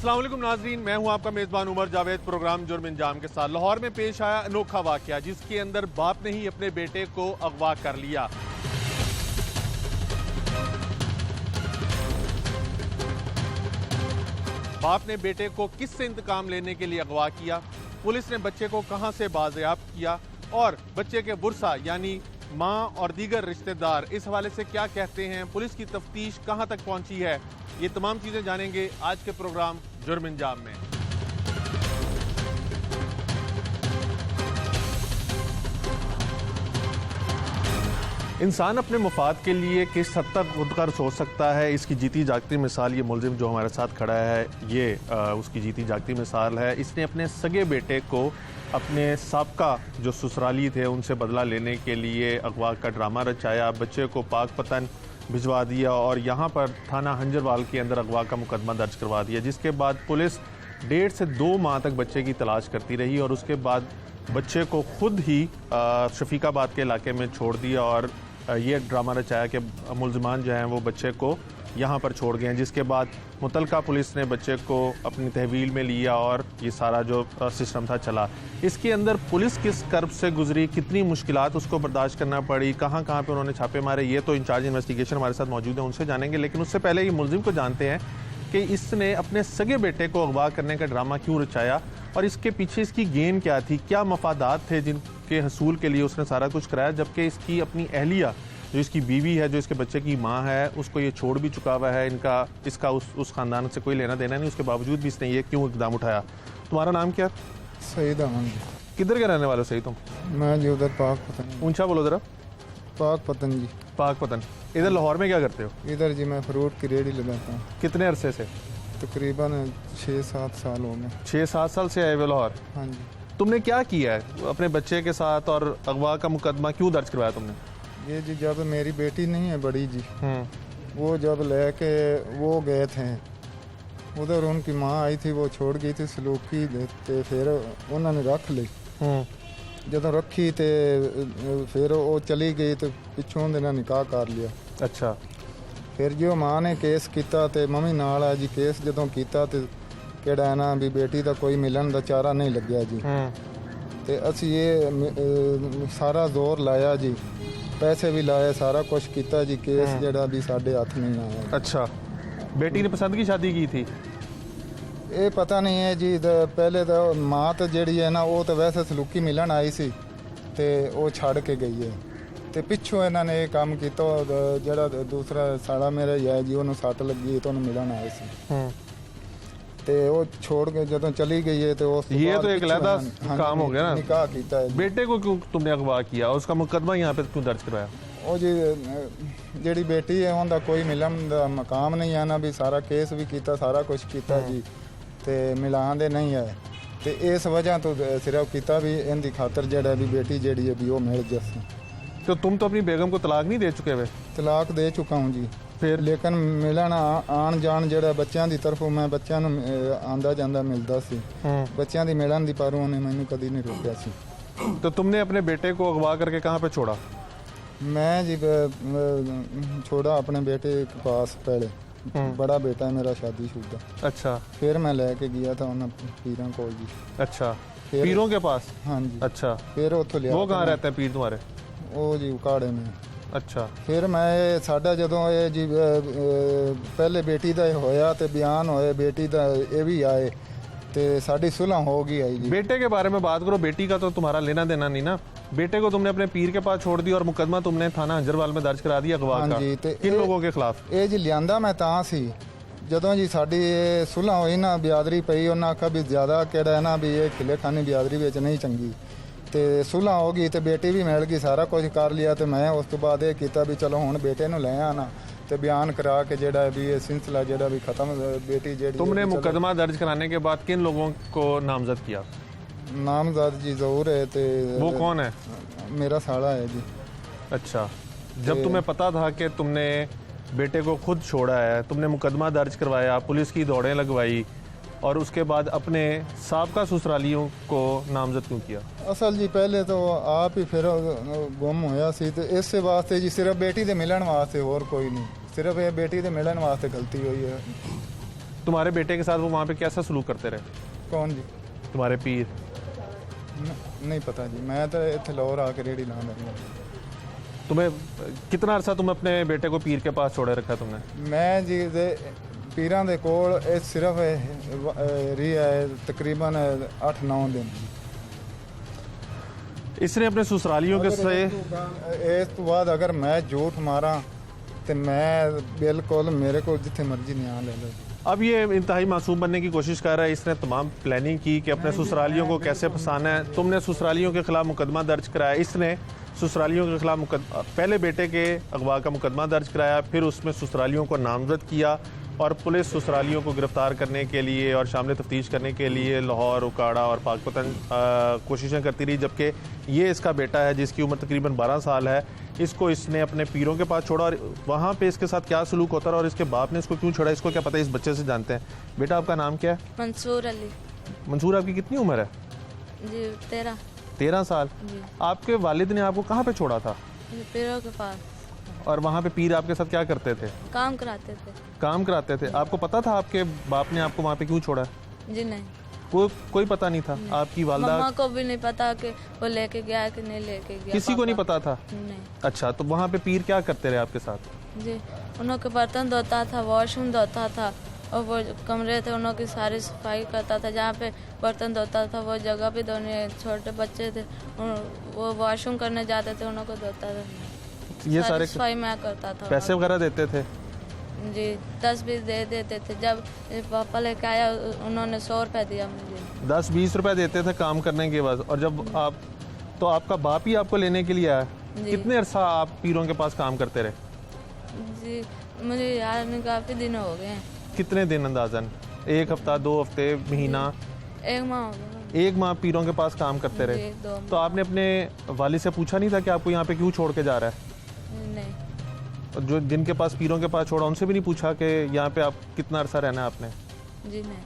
अस्सलाम वालेकुम नाज़रीन, मैं हूं आपका मेज़बान उमर जावेद। प्रोग्राम जुर्म इंजाम के साथ लाहौर में पेश आया अनोखा वाकया, जिसके अंदर बाप ने ही अपने बेटे को अगवा कर लिया। बाप ने बेटे को किससे इंतकाम लेने के लिए अगवा किया, पुलिस ने बच्चे को कहां से बाज़ेयाफ्त किया और बच्चे के बुरसा यानी मां और दीगर रिश्तेदार इस हवाले से क्या कहते हैं, पुलिस की तफ्तीश कहां तक पहुंची है, ये तमाम चीजें जानेंगे आज के प्रोग्राम जुर्म इंजाम में। इंसान अपने मुफाद के लिए किस हद तक खुदकर सोच सकता है, इसकी जीती जागती मिसाल ये मुलजिम जो हमारे साथ खड़ा है, ये उसकी जीती जागती मिसाल है। इसने अपने सगे बेटे को अपने साबका जो ससुराली थे उनसे बदला लेने के लिए अगवा का ड्रामा रचाया, बच्चे को पाक पतन भिजवा दिया और यहाँ पर थाना हंजरवाल के अंदर अगवा का मुकदमा दर्ज करवा दिया, जिसके बाद पुलिस 1.5 से 2 माह तक बच्चे की तलाश करती रही और उसके बाद बच्चे को खुद ही शफीकाबाद के इलाके में छोड़ दिया और ये ड्रामा रचाया कि मुलजमान जो हैं वो बच्चे को यहाँ पर छोड़ गए हैं, जिसके बाद मुतलका पुलिस ने बच्चे को अपनी तहवील में लिया और ये सारा जो सिस्टम था चला। इसके अंदर पुलिस किस कर्ब से गुजरी, कितनी मुश्किलात उसको बर्दाश्त करना पड़ी, कहाँ कहाँ पे उन्होंने छापे मारे, ये तो इंचार्ज इन्वेस्टिगेशन हमारे साथ मौजूद है, उनसे जानेंगे। लेकिन उससे पहले ये मुलजिम को जानते हैं कि इसने अपने सगे बेटे को अगवा करने का ड्रामा क्यों रचाया और इसके पीछे इसकी गेम क्या थी, क्या मफादात थे जिनके हसूल के लिए उसने सारा कुछ कराया, जबकि इसकी अपनी अहलिया जो इसकी बीवी है, जो इसके बच्चे की माँ है, उसको ये छोड़ भी चुका हुआ है। इसका उस ख़ानदान से कोई लेना देना नहीं, उसके बावजूद भी इसने ये क्यों इकदाम उठाया। तुम्हारा नाम क्या? सईद अहमद। किधर के रहने वाले हो सही तुम? मैं जी उधर पाक पतन। ऊंचा बोलो ज़रा। पाक पतन जी। पाक पतन। इधर लाहौर में क्या करते हो? इधर जी मैं फ्रूट की रेहड़ी लगाता हूँ। कितने अरसे से? तकरीबन 6-7 साल हो गए। 6-7 साल से आए हुए लाहौर? हाँ जी। तुमने क्या किया है अपने बच्चे के साथ और अगवा का मुकदमा क्यों दर्ज करवाया तुमने? ये जी जब मेरी बेटी नहीं है बड़ी जी, वो जब लेके वो गए थे उधर, उनकी माँ आई थी, वो छोड़ गई थी सलूकी ते फिर उन्होंने रख ली। ਜਦੋਂ ਰੱਖੀ ਤੇ ਫਿਰ ਉਹ ਚਲੀ ਗਈ ਤੇ ਪਿੱਛੋਂ ਦੇ ਨਾਲ ਨਿਕਾਹ ਕਰ ਲਿਆ। ਅੱਛਾ। ਫਿਰ ਜੋ ਮਾਂ ਨੇ ਕੇਸ ਕੀਤਾ ਤੇ ਮੰਮੀ ਨਾਲ ਆ ਜੀ, ਕੇਸ ਜਦੋਂ ਕੀਤਾ ਤੇ ਕਿਹੜਾ ਨਾ ਵੀ ਬੇਟੀ ਦਾ ਕੋਈ ਮਿਲਣ ਦਾ ਚਾਰਾ ਨਹੀਂ ਲੱਗਿਆ ਜੀ। ਤੇ ਅਸੀਂ ਇਹ ਸਾਰਾ ਜ਼ੋਰ ਲਾਇਆ ਜੀ, ਪੈਸੇ ਵੀ ਲਾਏ, ਸਾਰਾ ਕੁਝ ਕੀਤਾ ਜੀ, ਕੇਸ ਜਿਹੜਾ ਵੀ ਸਾਡੇ ਹੱਥ ਨਹੀਂ ਆਇਆ। अच्छा, बेटी ने पसंद की शादी की थी? ਇਹ ਪਤਾ ਨਹੀਂ ਹੈ ਜੀ। ਪਹਿਲੇ ਤਾਂ ਮਾਂ ਤਾਂ ਜਿਹੜੀ ਹੈ ਨਾ ਉਹ ਤਾਂ ਵੈਸੇ ਸਲੂਕੀ ਮਿਲਣ ਆਈ ਸੀ ਤੇ ਉਹ ਛੱਡ ਕੇ ਗਈ ਹੈ ਤੇ ਪਿੱਛੋਂ ਇਹਨਾਂ ਨੇ ਇਹ ਕੰਮ ਕੀਤਾ। ਜਿਹੜਾ ਦੂਸਰਾ ਸਾਲਾ ਮੇਰਾ ਹੀ ਹੈ ਜੀ, ਉਹਨੂੰ ਸੱਟ ਲੱਗੀ ਤੇ ਉਹਨੂੰ ਮਿਲਣ ਆਏ ਸੀ ਤੇ ਉਹ छोड़ के ਜਦੋਂ चली गई है तो उस ये तो एक अलग काम हो गया ना। निकाह किया है। बेटे को क्यों तुमने अगवा किया और उसका मुकदमा यहाँ पे क्यों दर्ज करवाया? ਉਹ ਜੀ ਜਿਹੜੀ ਬੇਟੀ ਹੈ ਉਹਦਾ ਕੋਈ ਮਿਲਣ ਦਾ ਮਕਾਮ ਨਹੀਂ ਆਣਾ ਵੀ, ਸਾਰਾ ਕੇਸ ਵੀ ਕੀਤਾ, ਸਾਰਾ ਕੁਝ ਕੀਤਾ ਜੀ ਤੇ ਮਿਲਾਨ ਦੇ ਨਹੀਂ ਆਏ ਤੇ ਇਸ ਵਜ੍ਹਾ ਤੋਂ ਸਿਰਫ ਕੀਤਾ ਵੀ ਇਹਦੀ ਖਾਤਰ ਜਿਹੜਾ ਵੀ ਬੇਟੀ ਜਿਹੜੀ ਹੈ ਵੀ ਉਹ ਮਿਲ ਜਾਏ। तो तुम तो अपनी बेगम को तलाक नहीं दे चुके हुए? ਤਲਾਕ ਦੇ ਚੁੱਕਾ ਹੂੰ ਜੀ। फिर ਲੇਕਿਨ ਮਿਲਣ ਆਣ ਜਾਣ ਜਿਹੜਾ ਬੱਚਿਆਂ ਦੀ ਤਰਫੋਂ ਮੈਂ ਬੱਚਿਆਂ ਨੂੰ ਆਂਦਾ ਜਾਂਦਾ ਮਿਲਦਾ ਸੀ, ਬੱਚਿਆਂ ਦੀ ਮਿਲਣ ਦੀ ਪਰ ਉਹਨੇ ਮੈਨੂੰ ਕਦੀ ਨਹੀਂ ਰੋਕਿਆ ਸੀ। तो तुमने अपने बेटे को अगवा करके कहाँ पे छोड़ा? मैं जी छोड़ा अपने बेटे के पास पहले, बड़ा बेटा है मेरा शादीशुदा। अच्छा। फिर मैं लेके गया था उन्हें पीरों को जी। अच्छा, पीरों के पास? हाँ जी। अच्छा, फिर उतो लिया। वो कहाँ रहते हैं पीर तुम्हारे? वो जी उकाड़े में। अच्छा। फिर मैं साडा जदों ये जी पहले बेटी का होया ते बयान होए बेटी का ये भी आए ते साडी सुलह हो गई आई जी। बेटे के बारे में बात करो, बेटी का तो तुम्हारा लेना देना नहीं ना। बेटे को तुमने अपने पीर के पास छोड़ दिया और मुकदमा तुमने थाना हंजरवाल में दर्ज करा दिया अगवा का। किन लोगों के खिलाफ? ਇਹ ਜੀ ਲਿਆਂਦਾ ਮੈਂ ਤਾਂ ਸੀ ਜਦੋਂ ਜੀ ਸਾਡੀ ਇਹ ਸੁਲ੍ਹਾ ਹੋਈ ਨਾ, ਬਿਆਦਰੀ ਪਈ, ਉਹਨਾਂ ਆਖਿਆ ਵੀ ਜ਼ਿਆਦਾ ਕਿਹੜਾ ਹੈ ਨਾ ਵੀ ਇਹ ਖਿਲੇ ਖਾਨੀ ਬਿਆਦਰੀ ਵਿੱਚ ਨਹੀਂ ਚੰਗੀ ਤੇ ਸੁਲ੍ਹਾ ਹੋ ਗਈ ਤੇ ਬੇਟੀ ਵੀ ਮਿਲ ਗਈ, ਸਾਰਾ ਕੁਝ ਕਰ ਲਿਆ ਤੇ ਮੈਂ ਉਸ ਤੋਂ ਬਾਅਦ ਇਹ ਕੀਤਾ ਵੀ ਚਲੋ ਹੁਣ ਬੇਟੇ ਨੂੰ ਲੈ ਆਣਾ ਤੇ बयान करा के जेड़ा भी ये सिलसिला जेड़ा भी खत्म। बेटी जेड़ी तुमने मुकदमा दर्ज कराने के बाद किन लोगों को नामजद किया? नामजद जी ज़हूर है ते वो कौन है? मेरा साला है जी। अच्छा, जब तुम्हें पता था कि तुमने बेटे को खुद छोड़ा है, तुमने मुकदमा दर्ज करवाया, पुलिस की दौड़ें लगवाई और उसके बाद अपने साबका ससुरालियों को नामजद क्यों किया? असल जी पहले तो आप ही फिर गुम होया सी ते इस वास्ते जी सिर्फ बेटी दे मिलन वास्ते, और कोई नहीं, सिर्फ ये बेटी दे मिलन वास्ते गलती हुई है। तुम्हारे बेटे के साथ वो वहाँ पे कैसा सलूक करते रहे? कौन जी? तुम्हारे पीर? नहीं पता जी, मैं तो इतने लाहौर आके रेडी ला लगी। तुम्हें कितना अरसा तुम अपने बेटे को पीर के पास छोड़े रखा तुमने? मैं जी पीरां दे कोल सिर्फ रही है तकरीबन 8-9 दिन। इसने अपने ससुरालियों के से इस तो बाद अगर मैं झूठ मारा तो मैं बिल्कुल मेरे को जिथे मर्जी न्याय ले लो। अब ये इंतहाई मासूम बनने की कोशिश कर रहा है। इसने तमाम प्लानिंग की कि अपने ससुरालियों को कैसे फंसाना है। तुमने ससुरालियों के खिलाफ मुकदमा दर्ज कराया, इसने ससुरालियों के खिलाफ पहले बेटे के अगवा का मुकदमा दर्ज कराया, फिर उसमें ससुरालियों को नामजद किया और पुलिस ससुरालियों को गिरफ्तार करने के लिए और शामिल तफ्तीश करने के लिए लाहौर, उकाड़ा और पाकपतन कोशिशें करती रही। जबकि ये इसका बेटा है जिसकी उम्र तकरीबन 12 साल है, इसको इसने अपने पीरों के पास छोड़ा और वहाँ पे इसके साथ क्या सलूक होता रहा और इसके बाप ने इसको क्यों छोड़ा, इसको क्या पता है, इस बच्चे से जानते हैं। बेटा आपका नाम क्या है? मंसूर अली। मंसूर, आपकी कितनी उम्र है? जी 13 साल। जी। आपके वालिद ने आपको कहाँ पे छोड़ा था? पीरों के पास। और वहाँ पे पीर आपके साथ क्या करते थे? काम कराते थे। काम कराते थे। आपको पता था आपके बाप ने आपको वहाँ पे क्यों छोड़ा? जी नहीं, कोई पता नहीं था? आपकी वालदा? मम्मा को भी नहीं पता कि वो लेके गया कि नहीं लेके गया। किसी को नहीं पता था? नहीं। अच्छा, तो वहाँ पे पीर क्या करते रहे आपके साथ? जी, उन्हों के बर्तन धोता था, वॉशरूम धोता था और वो कमरे थे उन्हों की सारी सफाई करता था। जहाँ पे बर्तन धोता था वो जगह भी धोने, छोटे बच्चे थे वो वॉशरूम करने जाते थे, उन्हों को धोता था। ये सारे सफाई मैं करता था। पैसे वगैरह देते थे? जी 10-20 दे देते थे। जब पापा लेके आया उन्होंने 100 रुपये दिया मुझे। 10-20 रुपए देते थे काम करने के बाद। और जब आप, तो आपका बाप ही आपको लेने के लिए आया? कितने अरसा आप पीरों के पास काम करते रहे? जी मुझे याद नहीं, काफ़ी दिन हो गए हैं। कितने दिन अंदाजन? 1 हफ्ता, 2 हफ्ते, महीना? 1 माह हो गया। 1 माह पीरों के पास काम करते रहे। 2 तो आपने अपने वालिद से पूछा नहीं था कि आपको यहाँ पे क्यों छोड़ के जा रहा है? नहीं। और जो जिनके पास पीरों के पास छोड़ा उनसे भी नहीं पूछा कि यहाँ पे आप कितना अरसा रहना है आपने? जी नहीं।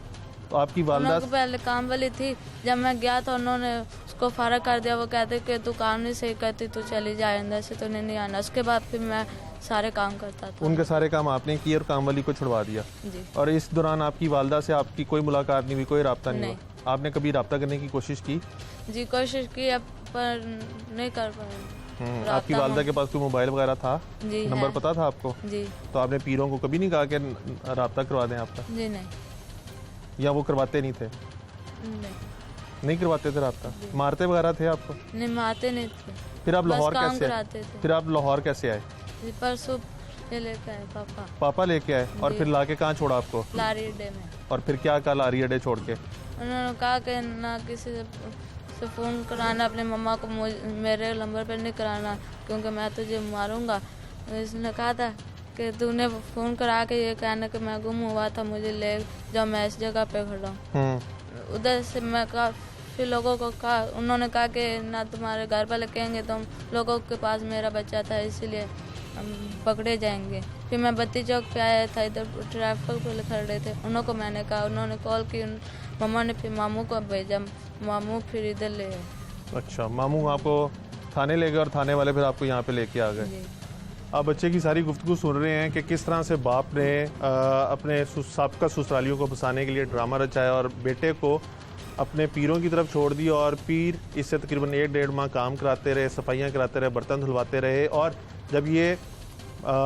तो आपकी वालदा उन्होंने पहले काम वाली थी, जब मैं गया तो उन्होंने उसको फारग कर दिया। वो कहते कि तू काम नहीं सही करती, तू चली जाए, अंदर से तो नहीं आना। उसके बाद फिर मैं सारे काम करता था। उनके सारे काम आपने किए और काम वाली को छुड़वा दिया? जी। और इस दौरान आपकी वालदा से आपकी कोई मुलाकात नहीं हुई, कोई रब्ता नहीं हुआ? आपने कभी रब्ता करने की कोशिश की? जी कोशिश की पर नहीं कर पाए। आपकी वालदा के पास कोई मोबाइल वगैरह था? जी नंबर है। पता था आपको? जी। तो आपने पीरों को कभी नहीं कहा कि रब्ता करवा दें आपका? जी नहीं। या वो करवाते नहीं थे? नहीं। नहीं करवाते थे रब्ता? मारते वगैरह थे आपको? नहीं मारते नहीं थे। फिर आप बस लाहौर काम कैसे आए? कराते थे। फिर आप लाहौर कैसे आए? जी परसों ये लेके आए पापा। पापा लेके आए और जी। फिर लाके कहाँ छोड़ा आपको? लारी अड्डे में। और फिर क्या कहा लारी अड्डे छोड़ के? उन्होंने कहा कि ना किसी से फ़ोन कराना, अपने मम्मा को मेरे नंबर पर नहीं कराना क्योंकि मैं तुझे मारूंगा। इसने कहा था कि तूने फ़ोन करा के ये कहना कि मैं गुम हुआ था, मुझे ले जाओ, मैं इस जगह पे खड़ा हूँ। उधर से मैं काफ़ी लोगों को कहा, उन्होंने कहा कि ना तुम्हारे घर वाले कहेंगे तुम लोगों के पास मेरा बच्चा था इसलिए हम पकड़े जाएंगे। फिर मैं बत्ती चौक पे आया था, इधर ट्रैफिक पुलिस खड़े थे, उन्होंने मैंने कहा, उन्होंने कॉल की, मम्मा ने फिर मामू को भेजा, मामू फिर इधर ले आए। अच्छा, मामू आपको थाने ले गए और थाने वाले फिर आपको यहाँ पे लेके आ गए। जी। आप बच्चे की सारी गुफ्तगू सुन रहे हैं कि किस तरह से बाप ने अपने साबका ससुरालियों को फंसाने के लिए ड्रामा रचाया और बेटे को अपने पीरों की तरफ छोड़ दिया और पीर इससे तकरीबन 1-1.5 माह काम कराते रहे, सफाइयाँ कराते रहे, बर्तन धुलवाते रहे। और जब ये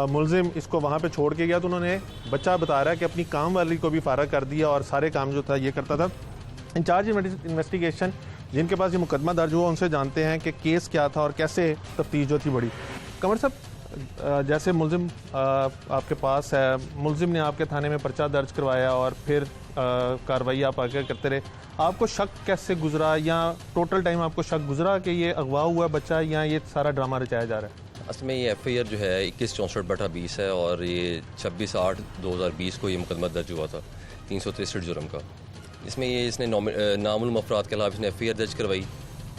मुलजिम इसको वहाँ पे छोड़ के गया तो उन्होंने, बच्चा बता रहा है कि अपनी काम वाली को भी फारग कर दिया और सारे काम जो था ये करता था। इंचार्ज इन्वेस्टिगेशन जिनके पास ये मुकदमा दर्ज हुआ उनसे जानते हैं कि केस क्या था और कैसे तफ्तीश जो थी बढ़ी। कमर साहब, जैसे मुलजिम आपके पास है, मुलजिम ने आपके थाने में पर्चा दर्ज करवाया और फिर कार्रवाई आप आगे करते रहे, आपको शक कैसे गुजरा या टोटल टाइम आपको शक गुजरा कि ये अगवा हुआ बच्चा या ये सारा ड्रामा रचाया जा रहा है? असल में ये FIR जो है 2164/20 है और ये 26/8/2020 को ये मुकदमा दर्ज हुआ था 363 जुर्म का। इसमें ये इसने नामुल अफराद के खिलाफ इसने FIR दर्ज करवाई।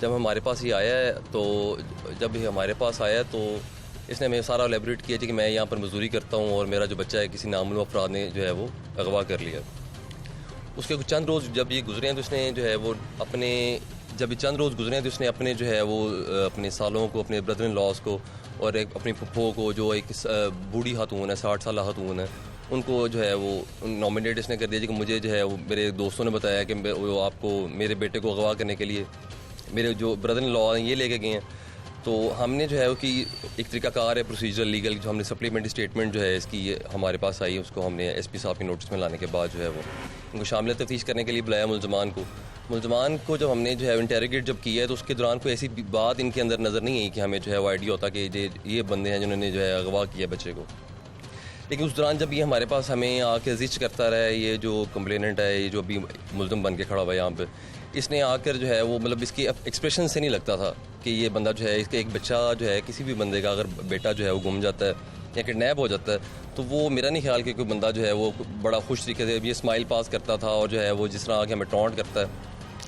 जब हमारे पास ये आया है तो जब ये हमारे पास आया तो इसने हमें सारा एलेबोरेट किया कि मैं यहाँ पर मजदूरी करता हूँ और मेरा जो बच्चा है किसी नामुल अफराद ने जो है वो अगवा कर लिया। उसके कुछ चंद रोज़ जब ये गुजरे हैं तो इसने जो है वो अपने, जब ये चंद रोज़ गुजरे हैं तो इसने अपने जो है वो अपने सालों को, अपने ब्रदर इन लॉज को और एक अपनी फुप्पो को जो एक बूढ़ी खातून है, 60 साल खातून है, उनको जो है वो नॉमिनेट इसने कर दिया जी कि मुझे जो है वो मेरे दोस्तों ने बताया कि वो आपको मेरे बेटे को अगवा करने के लिए मेरे जो ब्रदर इन लॉ हैं ये लेके गए हैं। तो हमने जो है वो कि एक तरीकाकार है प्रोसीजर लीगल, जो हमने सप्लीमेंट्री स्टेटमेंट जो है इसकी ये हमारे पास आई, उसको हमने एसपी साहब के नोटिस में लाने के बाद जो है वो उनको शामिल तफ्तीश करने के लिए बुलाया मुलजमान को जब हमने जो है इंटेरोगेट जब किया है तो उसके दौरान कोई ऐसी बात इनके अंदर नज़र नहीं आई कि हमें जो है वो आइडिया होता कि ये बंदे हैं जिन्होंने जो है अगवा किया बच्चे को। लेकिन उस दौरान जब ये हमारे पास हमें आके जिच करता रहा है, ये जो कंप्लेनेंट है, ये जो अभी मुलजम बन के खड़ा हुआ है यहाँ पे, इसने आकर जो है वो मतलब इसकी एक्सप्रेशन से नहीं लगता था कि ये बंदा जो है, इसका एक बच्चा जो है किसी भी बंदे का अगर बेटा जो है वो गुम जाता है या किडनैप हो जाता है तो वो मेरा नहीं ख्याल कि कोई बंदा जो है वो बड़ा खुश तरीके से ये स्माइल पास करता था और जो है वो जिस तरह आके हमें टॉन्ट करता है,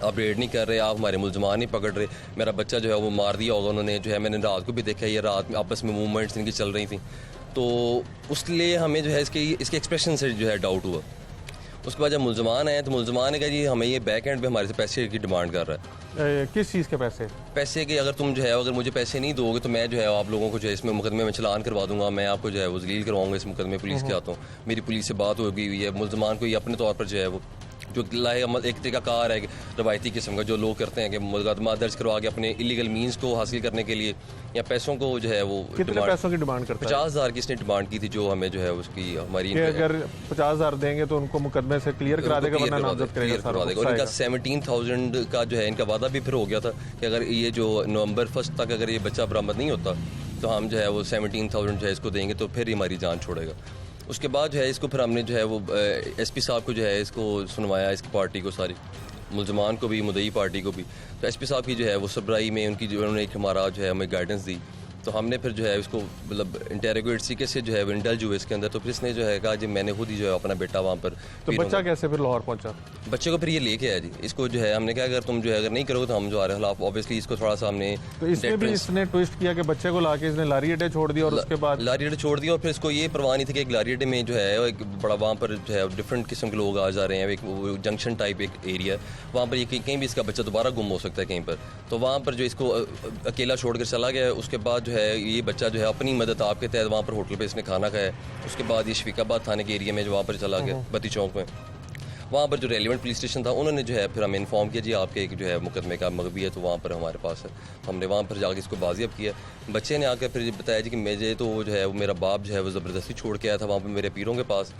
आप रेड नहीं कर रहे, आप हमारे मुलजमान नहीं पकड़ रहे, मेरा बच्चा जो है वो मार दिया होगा उन्होंने, जो है मैंने रात को भी देखा, ये रात में आपस में मूवमेंट्स इनकी चल रही थी। तो उसलिए हमें जो है इसके एक्सप्रेशन से जो है डाउट हुआ। उसके बाद जब मुलजमान आए तो मुलजमान ने कहा जी हमें ये बैक एंड पे हमारे से पैसे की डिमांड कर रहा है। किस चीज़ के पैसे? पैसे के, अगर तुम जो है अगर मुझे पैसे नहीं दोगे तो मैं जो है आप लोगों को जो है इसमें मुकदमे में चलान करवा दूंगा, मैं आपको जो है वो जलील करवाऊंगा इस मुकदमे पुलिस के हाथों। मेरी पुलिस से बात हो गई हुई है, मुलजमान को ये अपने तौर पर जो है वो जो लाए एक तरीकाकार है रवायती किस्म का जो लोग करते हैं कि मुकदमा दर्ज करवा के अपने इलीगल मीन्स को हासिल करने के लिए या पैसों को जो है वो कितने पैसों की डिमांड करते हैं? 50,000 की इसने डिमांड की थी, जो हमें जो है उसकी हमारी अगर 50,000 देंगे तो उनको मुकदमे से क्लियर करा देगा, वरना नामजद करेगा सारा। और इनका 17,000 का जो है इनका वादा भी फिर हो गया था कि अगर ये जो नवंबर 1 तक अगर ये बच्चा बरामद नहीं होता तो हम जो है वो 17,000 जो है इसको देंगे तो फिर हमारी जान छोड़ेगा। उसके बाद जो है इसको फिर हमने जो है वो एसपी साहब को जो है इसको सुनवाया, इसकी पार्टी को सारी, मुलजमान को भी, मुदई पार्टी को भी। तो एसपी साहब की जो है वो सबराई में उनकी जो उन्होंने एक हमारा जो है हमें गाइडेंस दी, तो हमने फिर जो है इसको मतलब इंटेरोगेट सीके से जो है इंडल्ज हुए इसके अंदर। तो फिर इसने जो है कहा जी मैंने खुद ही जो है अपना बेटा वहाँ पर। तो बच्चा कैसे फिर लाहौर पहुंचा? बच्चे को फिर ये लेके आया जी, इसको जो है हमने कहा अगर तुम जो है अगर नहीं करोगे तो हम जो आ रहे खिलाफ ऑब्वियसली इसको थोड़ा सा हमने। तो इसने भी इसने ट्विस्ट किया कि बच्चे को लाके इसने लारी अड्डे छोड़ दिया और उसके बाद लारी अड्डे छोड़ दिया और फिर इसको ये परवाह नहीं थी कि एक लारी अड्डे में जो है एक बड़ा वहाँ पर जो है डिफरेंट किस्म के लोग आ जा रहे हैं, एक जंक्शन टाइप एक एरिया, वहाँ पर ये कहीं भी इसका बच्चा दोबारा गुम हो सकता है कहीं पर। तो वहाँ पर जो इसको अकेला छोड़ कर चला गया। उसके बाद जो है ये बच्चा जो है अपनी मदद आपके तहत वहाँ पर होटल पे इसने खाना खाया। उसके बाद ये शफीकाबाद थाने के एरिया में जो वहाँ पर चला गया बत्ती चौक में, वहाँ पर जो रेलिवेंट पुलिस स्टेशन था उन्होंने जो है फिर हमें इन्फॉर्म किया जी आपके एक जो है मुकदमे का मगबी है तो वहाँ पर हमारे पास है। तो हमने वहाँ पर जाकर इसको बाजियाब किया। बच्चे ने आकर फिर बताया जी कि मुझे तो जो है वो मेरा बाप जो है वो ज़बरदस्ती छोड़ के आया था वहाँ पर मेरे पीरों के पास,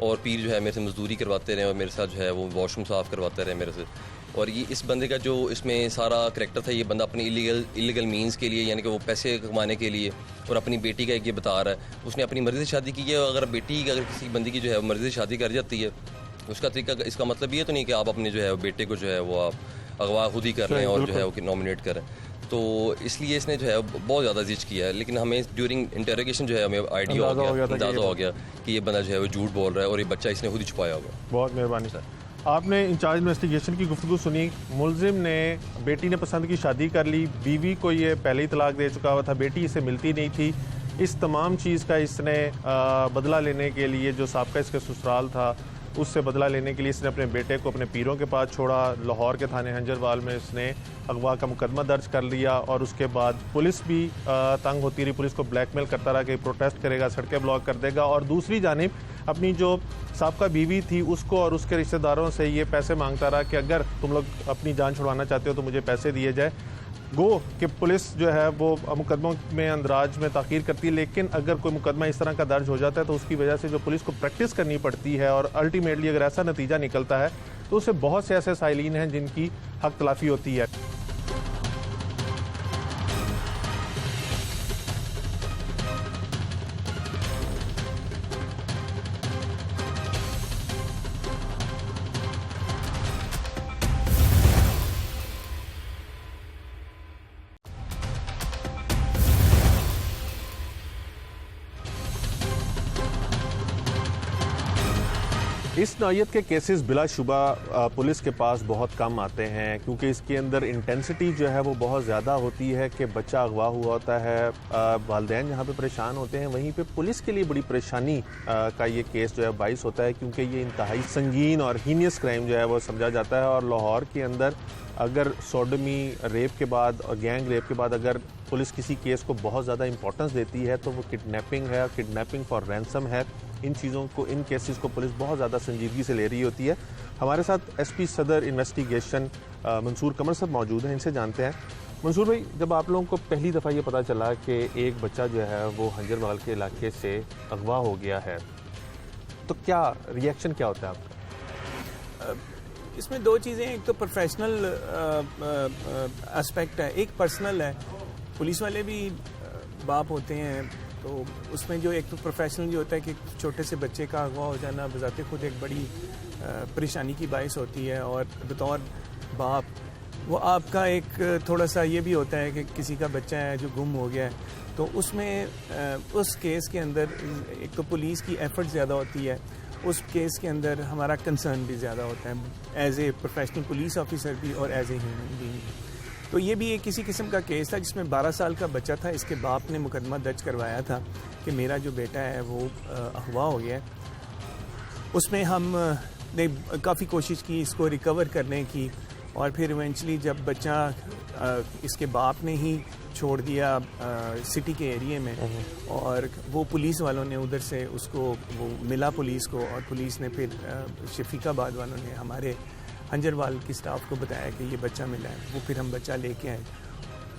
और पीर जो है मेरे से मजदूरी करवाते रहे और मेरे साथ जो है वो वॉशरूम साफ़ करवाते रहे मेरे से। और ये इस बंदे का जो इसमें सारा करैक्टर था, ये बंदा अपने इलीगल मीन्स के लिए यानी कि वो पैसे कमाने के लिए और अपनी बेटी का एक ये बता रहा है, उसने अपनी मर्ज़ी से शादी की है। अगर बेटी अगर किसी बंदी की जो है मर्ज़ी से शादी कर जाती है उसका तरीका, इसका मतलब ये तो नहीं कि आप अपने जो है बेटे को जो है वो आप अगवा खुद ही कर रहे हैं और जो है वो नॉमिनेट कर रहे हैं। तो इसलिए इसने जो है बहुत ज़्यादा जिच किया है। लेकिन हमें ड्यूरिंग इंटरोगेशन जो है हमें आइडिया अंदाज़ा हो गया कि ये बंदा जो है वो झूठ बोल रहा है और ये बच्चा इसने खुद ही छुपाया हुआ। बहुत मेहरबानी सर। आपने इंचार्ज इन्वेस्टिगेशन की गुफ्तगू सुनी। मुलजिम ने, बेटी ने पसंद की शादी कर ली, बीवी को ये पहले ही तलाक दे चुका हुआ था, बेटी इसे मिलती नहीं थी। इस तमाम चीज़ का इसने बदला लेने के लिए, जो साबका इसका ससुराल था उससे बदला लेने के लिए इसने अपने बेटे को अपने पीरों के पास छोड़ा। लाहौर के थाने हंजरवाल में इसने अगवा का मुकदमा दर्ज कर लिया और उसके बाद पुलिस भी तंग होती रही, पुलिस को ब्लैकमेल करता रहा कि प्रोटेस्ट करेगा, सड़कें ब्लॉक कर देगा। और दूसरी जानिब अपनी जो साबका बीवी थी उसको और उसके रिश्तेदारों से ये पैसे मांगता रहा कि अगर तुम लोग अपनी जान छुड़वाना चाहते हो तो मुझे पैसे दिए जाए। गो कि पुलिस जो है वो मुकदमों में अंदराज में ताख़ीर करती है, लेकिन अगर कोई मुकदमा इस तरह का दर्ज हो जाता है तो उसकी वजह से जो पुलिस को प्रैक्टिस करनी पड़ती है और अल्टीमेटली अगर ऐसा नतीजा निकलता है तो उससे बहुत से ऐसे साइलिन हैं जिनकी हक तलाफी होती है। इस नौयत के केसेस बिलाशुबा पुलिस के पास बहुत कम आते हैं क्योंकि इसके अंदर इंटेंसिटी जो है वो बहुत ज़्यादा होती है कि बच्चा अगवा हुआ होता है, वालिदैन जहाँ पे परेशान होते हैं वहीं पे पुलिस के लिए बड़ी परेशानी का ये केस जो है बाइस होता है क्योंकि ये इंतहाई संगीन और हीनियस क्राइम जो है वो समझा जाता है। और लाहौर के अंदर अगर सोडमी रेप के बाद और गैंग रेप के बाद अगर पुलिस किसी केस को बहुत ज़्यादा इंपॉर्टेंस देती है तो वो किडनैपिंग है, किडनैपिंग फॉर रैंसम है। इन चीज़ों को, इन केसेस को पुलिस बहुत ज़्यादा संजीदगी से ले रही होती है। हमारे साथ एसपी सदर इन्वेस्टिगेशन मंसूर कमर साहब मौजूद हैं, इनसे जानते हैं। मंसूर भाई, जब आप लोगों को पहली दफ़ा ये पता चला कि एक बच्चा जो है वो हंजरवाल के इलाके से अगवा हो गया है, तो क्या रिएक्शन क्या होता है आपका? इसमें दो चीज़ें, एक तो प्रोफेशनल एस्पेक्ट है, एक पर्सनल है। पुलिस वाले भी बाप होते हैं, तो उसमें जो एक तो प्रोफेशनल जो होता है कि छोटे से बच्चे का अगवा हो जाना बजाते खुद एक बड़ी परेशानी की बाइस होती है, और बतौर बाप वो आपका एक थोड़ा सा ये भी होता है कि किसी का बच्चा है जो गुम हो गया है, तो उसमें उस केस के अंदर एक तो पुलिस की एफर्ट ज़्यादा होती है, उस केस के अंदर हमारा कंसर्न भी ज़्यादा होता है as a professional police officer भी और एज ए ह्यूमन बीइंग भी। तो ये भी एक किसी किस्म का केस था जिसमें 12 साल का बच्चा था, इसके बाप ने मुकदमा दर्ज करवाया था कि मेरा जो बेटा है वो अगवा हो गया है। उसमें हम ने काफ़ी कोशिश की इसको रिकवर करने की, और फिर इवेंचुअली जब बच्चा इसके बाप ने ही छोड़ दिया सिटी के एरिया में, और वो पुलिस वालों ने उधर से उसको वो मिला पुलिस को, और पुलिस ने फिर शफीकाबाद वालों ने हमारे हंजरवाल की स्टाफ को बताया कि ये बच्चा मिला है। वो फिर हम बच्चा लेके आए,